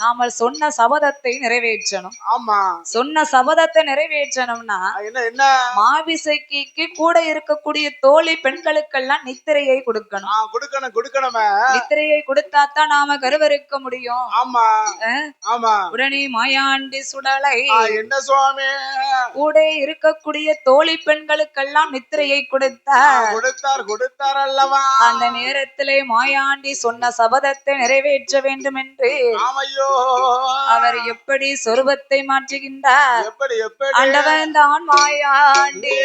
நாமல் சொன்ன சபதத்தை நிறைவேற்றணும். சொன்ன சபதத்தை நிறைவேற்றணும்னா மாவிசைக்கு கூட இருக்கக்கூடிய தோழி பெண்களுக்கெல்லாம் நித்திரையை கொடுக்கணும். நித்திரையை கொடுத்தாத்தான் நாம கருவறுக்க முடியும். உடனே மாயாண்டி சுடலை என்ன சுவாமி கூட இருக்கக்கூடிய தோழி பெண்களுக்கெல்லாம் நித்திரையை கொடுத்தார் அல்லவா. அந்த நேரத்திலே மாயாண்டி சொன்ன சபதத்தை நிறைவேற்ற வேண்டும் என்று அவர் எப்படி சொரூபத்தை மாற்றுகின்றார். ஆண்டவன் தான் மாயாண்டி,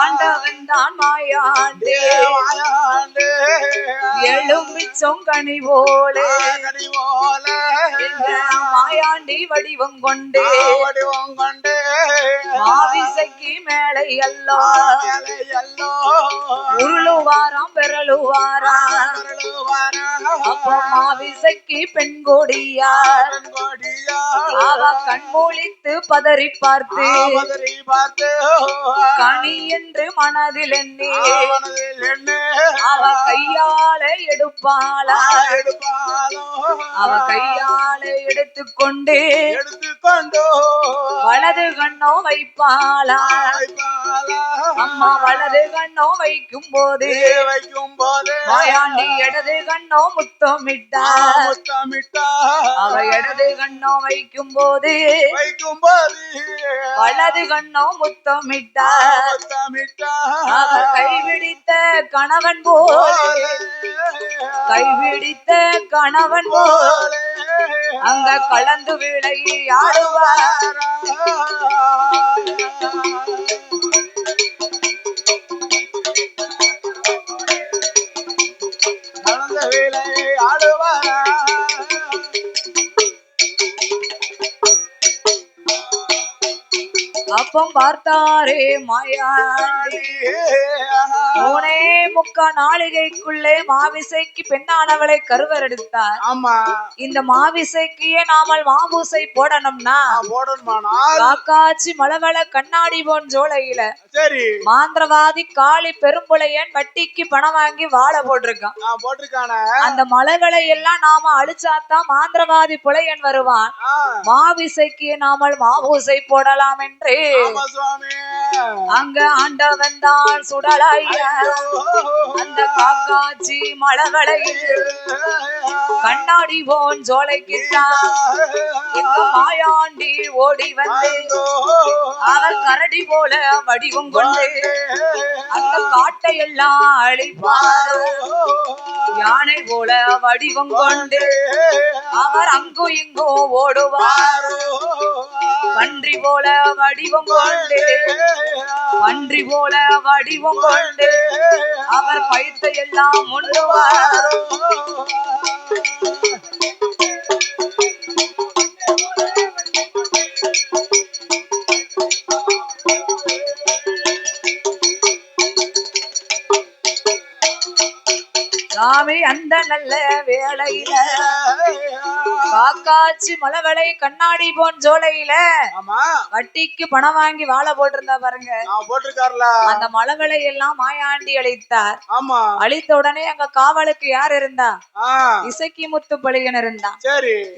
ஆண்டவன் தான் மாயாண்டி, எழும்பி சொங்கனி போலே மாயாண்டி வடிவம் கொண்டு மாவிசைக்கு மேலை அல்லோ உருளுவாராம் பெறலுவாராம். அப்போ மாவிசைக்கு பெண் கொடியார் அவ கண்மூழித்து பதறி பார்த்து கனி என்று மனதில் எண்ணி அவ கையால எடுப்பாளா, அவ கையால எடுத்துக்கொண்டு வலது கண்ணோ வைப்பாளா. அம்மா வலது கண்ணோ வைக்கும் போது மாயாண்டி இடது கண்ணோ முத்தமிட்டா. அவ இடது கண்ணோ வைக்கும் போது வலது கண்ணோ முத்தமிட்டா. அவ கைபிடித்த கணவன் போல் கைபிடித்த கணவன் போல் அங்க கலந்து விளையாடுவார். அப்பம் பார்த்தாரே மாயாண்டி 3 முக்கால் நாளிகைக்குள்ளே மாவிசைக்கு பெண்ணானவளை கருவரெடுத்தார். ஆமா, இந்த மாவிசைக்கு நாமல் மாபூசை போடணும்னா போடணுமானால் காக்காச்சி மலவள கண்ணாடி போன் ஜோலையில சரி மாந்திரவாதி காளி பெரும்புலையன் வட்டிக்கு பணம் வாங்கி வாழ போட்டிருக்கான். அந்த மலைகளை எல்லாம் நாம அழிச்சாத்தான் மாந்திரவாதி புலையன் வருவான். மாவிசைக்கு நாமல் மாபூசை போடலாம் என்று அங்க ஆண்டவன் தான் சுடலையா அந்த காக்காச்சி மலவளையில் கண்ணாடி போன் ஜோலைக்குத்தான் எங்க மாயாண்டி ஓடி வந்து அவர் கரடி போல வடிவம் கொண்டு அந்த காட்டை எல்லாம் அழிப்பாரோ யானை போல வடிவம் கொண்டு அவர் அங்கு இங்கோ ஓடுவாரோ பன்றி போல வடிவம் கொண்டு பன்றி போல வடிவம் கொண்டு அவர் பைத்தை எல்லாம் முண்டுவாரோ சாமி அந்த நல்ல வேளையில காக்காச்சி மலவளை கண்ணாடி போன் ஜோலையில வட்டிக்கு பணம் வாங்கி வாழ போட்டிருந்தா பாருங்க. அந்த மலவளை எல்லாம் மாயாண்டி அழித்தார். அழித்த உடனே அங்க காவலுக்கு யார் இருந்தா? இசக்கி முத்து பழியன் இருந்தான்.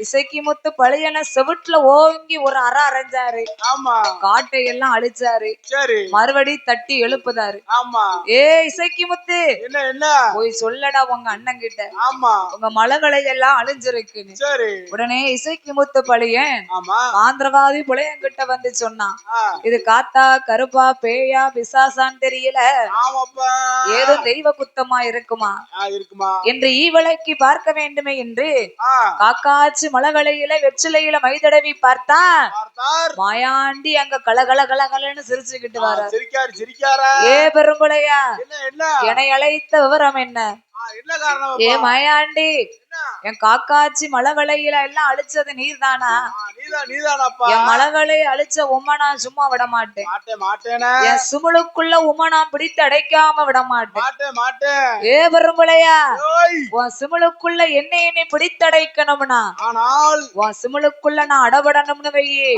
இசக்கி முத்து பழியனை செவிட்டுல ஓங்கி ஒரு அற அரைஞ்சாரு. காட்டை எல்லாம் அழிச்சாரு. மறுபடி தட்டி எழுப்புதாரு. ஏ இசக்கி முத்து போய் சொல்லடா உங்க அண்ணன் கிட்ட உங்க மலகளை எல்லாம் அழிஞ்சிருக்குன்னு. உடனே இசைக்கு முத்து பழியன் மாந்திரவாதி புலையன் கிட்ட வந்து சொன்னான், இது காத்தா கருப்பா பேயா பிசாசான்னு தெரியல, ஏதோ தெய்வ குத்தமா இருக்குமா என்று ஈவளைக்கு பார்க்க வேண்டுமே என்று காக்காச்சி மலவளையில வெற்றிலையில மைதடவி பார்த்தான். மாயாண்டி அங்க கலகல கலகலன்னு சிரிச்சுக்கிட்டு வர. ஏ பெரும்புலையா என்னை அழைத்த விவரம் என்ன? ஏ மாயாண்டி என் காக்காச்சி மலவளையில எல்லாம் அழிச்சது நீர் தானா? என் மலவளை அழிச்ச உம்ம நான் சும்மா விட மாட்டேன். என் சுமுளுக்குள்ள உம்ம நான் பிடித்து அடைக்காம விட மாட்டேன். ஏ பெரும்புலையா உன் சிமுளுக்குள்ள என்னை பிடித்தடைக்கணும்னா உன் சிமுளுக்குள்ள நான் அடபடணும்னு வையே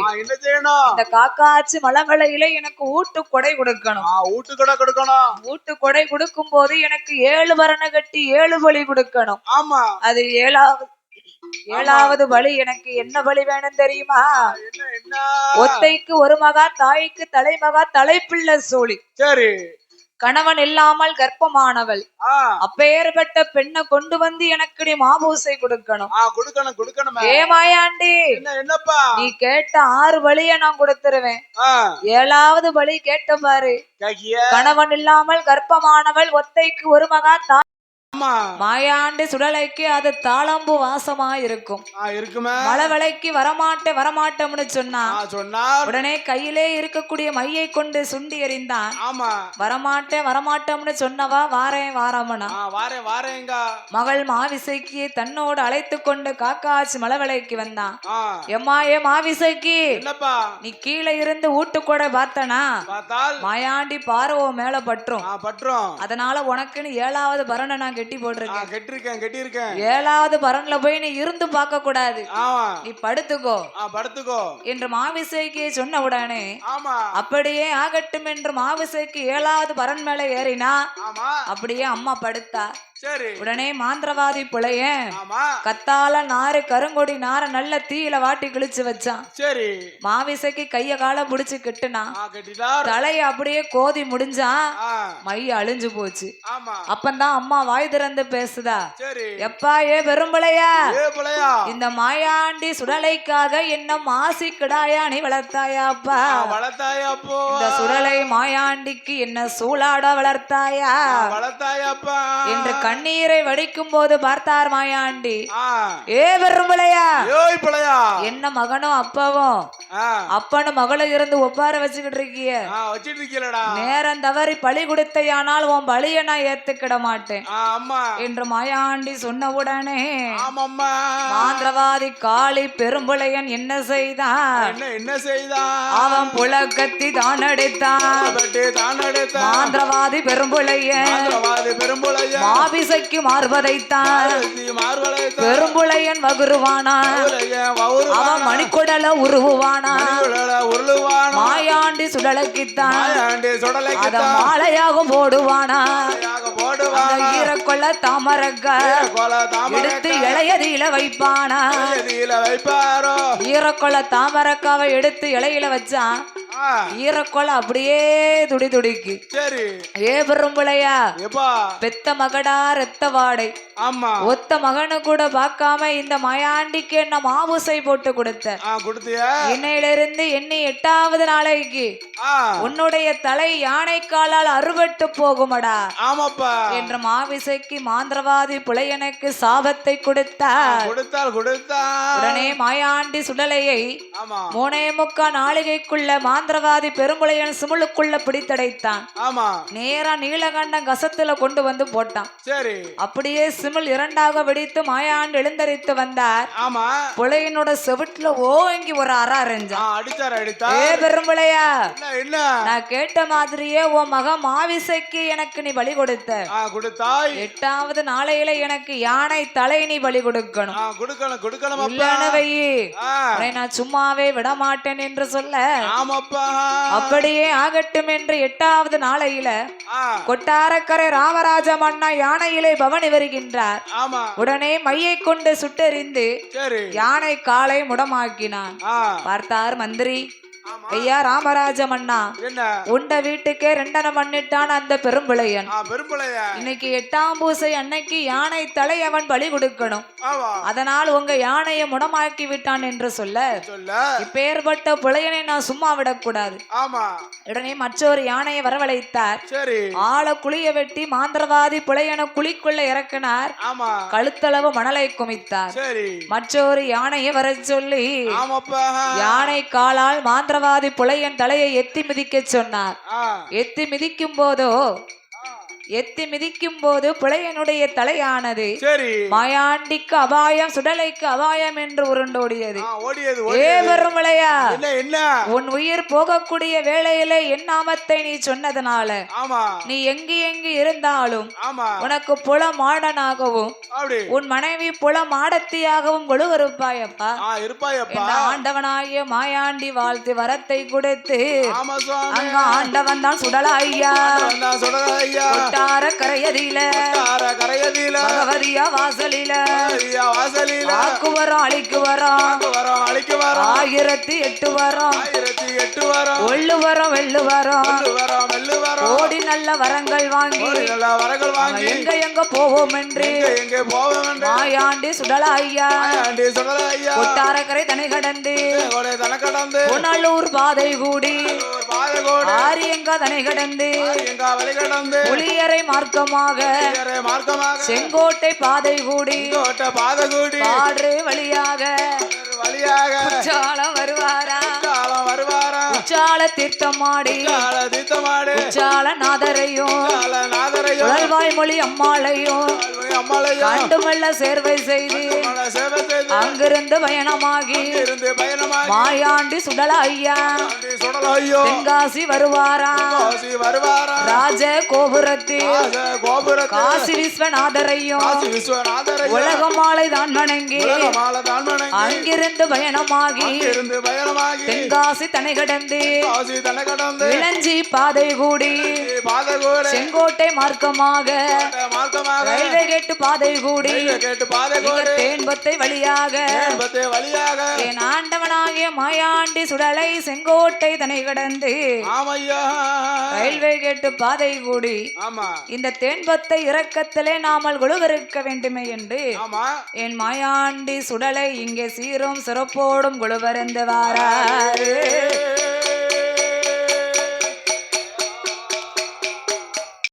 இந்த காக்காச்சி மலவளையில எனக்கு ஊட்டு கொடை கொடுக்கணும். ஊட்டு கொடை கொடுக்கும் போது எனக்கு 7 வரண கட்டி 7 பலி கொடுக்கணும். அது ஏழாவது பலி எனக்கு என்ன பலி வேணும் தெரியுமா? ஒத்தைக்கு ஒரு மகா, தாய்க்கு தலைமகா, தலைப்பிள்ளை சூழி, கணவன் இல்லாமல் கர்ப்பமானவள், அப்பேற்பட்ட பெண்ணை கொண்டு வந்து எனக்கு நீ மாபூசை கொடுக்கணும். ஏமாயாண்டி நீ கேட்ட 6 பலிய நான் கொடுத்துருவேன். 7வது பலி கேட்ட பாரு. கணவன் இல்லாமல் கர்ப்பமானவள், ஒத்தைக்கு ஒரு மகா, மாயாண்டி சுடலைக்கு அது தாளம்பு வாசமா இருக்கும். மலவளைக்கு வரமாட்டோம்னு சொன்னா உடனே கையிலே இருக்கக்கூடிய மையை கொண்டு சுண்டி எறிந்தான். வரமாட்டோம்னு சொன்னவா வாரமனா மகள் மாவிசைக்கு தன்னோடு அழைத்து கொண்டு காக்காச்சி மலவளைக்கு வந்தான். எம்மா ஏ மாவிசைக்கு நீ கீழே இருந்து ஊட்டுக்கூட பார்த்தனா மாயாண்டி பார்வோ மேல பற்றும். அதனால உனக்குன்னு 7வது பரணை நான் கெட்டி போட்டிருக்கேன். 7வது பரன்ல போய் நீ இருந்து பார்க்க கூடாது, நீ படுத்துக்கோ என்று மாவிசைக்கு சொன்ன உடனே அப்படியே ஆகட்டும் என்று மாவிசைக்கு 7வது பரன் மேல ஏறினா அப்படியே அம்மா படுத்தா. உடனே மாந்திரவாதி புலையன் கத்தால நாறு கருங்கொடி நார நல்ல தீயில வாட்டி கிழிச்சு வச்சான். மாவிசைக்கு கைய கால புடிச்சு கெட்டுனான். தலைய அப்படியே கோதி முடிஞ்சான். மை அழிஞ்சு போச்சு. அப்பந்தான் அம்மா வாய் திறந்து பேசுதா. எப்பா ஏ பெரும்புலையா இந்த மாயாண்டி சுடலைக்காக என்ன மாசி கிடாயா நீ வளர்த்தாயாப்பா? இந்த சுடலை மாயாண்டிக்கு என்ன சூளாட வளர்த்தாயா என்று கண்ணீரை வடிக்கும் போது பார்த்தார் மாயாண்டி. ஏ பெரும்பிளையா, என்ன மகனும் அப்பாவும் அப்பனும் மகளும் இருந்து ஒப்பார வச்சுக்கிட்டு இருக்கிய, நேரம் தவறி பழி கொடுத்தையானால் உன் பலிய நான் ஏத்துக்கிட மாட்டேன் என்று மாயாண்டி சொன்ன உடனே மாந்திரவாதி காளி பெரும்புளையன் என்ன செய்தான்? அவன் புலக்கத்தி தான் எடுத்தான். மாந்திரவாதி பெரும்புளையன் மாபிசைக்கு மார்பதைத்தான். பெரும்புளையன் வகுருவானா, அவன் மணிக்குடல உருவானா. மாயாண்டி சுடலக்கித்தான் அத மாலையாக போடுவானா. ஈரக்கொள்ள தாமரக்க எடுத்து இளையதில வைப்பானா. ஈரக்கொள்ள தாமரக்காவை எடுத்து இலையில வச்சான். ஈரக்கொலை அப்படியே துடி துடிக்கு. ஏ பெரும்புளையா, பெத்த மகடா ரத்த வாடை. ஒத்த மகனு கூட பார்க்காம இந்த மாயாண்டிக்கு என்ன மாபூசை போட்டு கொடுத்த. இன்னையிலிருந்து எண்ணி 8வது நாளைக்கு உன்னுடைய தலை யானை காலால் அறுபட்டு போகுமடா என்ற மாவிசைக்கு மாந்திரவாதி புலையனுக்கு சாபத்தை கொடுத்தார். உடனே மாயாண்டி சுடலையை 3.25 நாளிகைக்குள்ள மாந்திரவாதி பெரும்புளையன் சிமுளுக்குள்ள பிடித்தடைத்தான். நேரா நீலகண்டம் கசத்துல கொண்டு வந்து போட்டான். அப்படியே சிமிழ் 2ஆக வெடித்து மாயாண்டு எழுந்தரித்து வந்தார். புலையனோட செவிட்டுல ஓங்கி ஒரு அரைஞ்சான். ஏ பெரும்புளையா, நான் கேட்ட மாதிரியே உன் மக மாவிசைக்கு எனக்கு நீ பலி கொடுத்த. 8வது நாளையில எனக்கு யானை தலை நீ பலி கொடுக்கணும். இல்லன்னு வையி, நான் சும்மாவே விட மாட்டேன் என்று சொல்ல, அப்படியே ஆகட்டும் என்று 8வது நாளையில கொட்டாரக்கரை ராமராஜ மன்னா யானையிலே பவனி வருகின்றார். உடனே மையை கொண்டு சுட்டெறிந்து யானை காலை முடமாக்கினான். பார்த்தார் மந்திரி, ஐயா ராமராஜ மன்னா, உண்ட வீட்டுக்கே 2 பண்ணிட்டான் அந்த பெரும்புளையன். இன்னைக்கு 8ஆம் பூசை அன்னைக்கு யானை தலை அவன் பலி கொடுக்கணும். அதனால் உங்க யானையை முடமாக்கி விட்டான் என்று சொல்ல, இப்பேற்பட்ட புலையனை நான் சும்மா விடக்கூடாது. உடனே மற்றொரு யானையை வரவழைத்தார். ஆளை குழிய வெட்டி மாந்திரவாதி புலையனை குழிக்குள்ள இறக்கினார். கழுத்தளவு மணலை குமித்தார். மற்றொரு யானையை வர சொல்லி யானை காலால் மாந்திர புலையன் தலையை எத்தி மிதிக்க சொன்னார். எத்தி மிதிக்கும் போது புலையனுடைய தலையானது மாயாண்டிக்கு அபாயம், சுடலைக்கு அபாயம் என்று உருண்டோடியது. ஏ பெரும்புளையா, உன் உயிர் போகக்கூடிய வேளையிலே என் நாமத்தை நீ சொன்னதனால நீ எங்கு இருந்தாலும் உனக்கு புல மாடனாகவும் உன் மனைவி புல மாடத்தியாகவும் கொழுவருப்பாயப்பா. ஆண்டவனாகிய மாயாண்டி வாழ்த்து வரத்தை கொடுத்து அங்க ஆண்டவன் தான் சுடலாய்யா. கரையதில பகவதியா வாசலில ஆக்கு வரோம் அழிக்கு வரோம் 1008 வரோம் ஒள்ளு வரோம் வெள்ளு வரோம் ஓடி நல்ல வரங்கள் வாங்கி எங்க போவோம் என்று மாயாண்டி சுடலாய்யா கொட்டாரக்கரை தனை கடந்து புனலூர் பாதை கூடி ஆரியங்கா தனை கடந்து புளியரை மார்க்கமாக செங்கோட்டை பாதை கூடி பாடு வழியாக உச்சாலம் வருவாரா உச்சால தீர்த்தமாடி உச்சால நாதரையும் உழல்வாய் மொழி அம்மாளையும் கண்டுமல்ல சேர்வை செய்து அங்கிருந்து பயணமாகி மாயாண்டி சுடலாய்யா தென்காசி வருவாரா ராஜ கோபுரத்தில் காசி விஸ்வநாதரையும் உலக மாலை தான் வணங்கி அங்கிருந்து பயணமாகி தென்காசி தனை கடந்து இளஞ்சி பாதை கூடி செங்கோட்டை மார்க்கமாக ரயில்வே கேட்டு பாதை கூடி தேன்பத்தை வழியாக என் ஆண்டவனாகிய மாயாண்டி சுடலை செங்கோட்டை தனை கடந்து ரயில்வே கேட்டு பாதை கூடி இந்த தேன்பத்தை இறக்கத்திலே நாமல் குழுவிருக்க வேண்டுமே என்று என் மாயாண்டி சுடலை இங்கே சீரும் சிறப்போடும் குழுவருந்து வாராரு.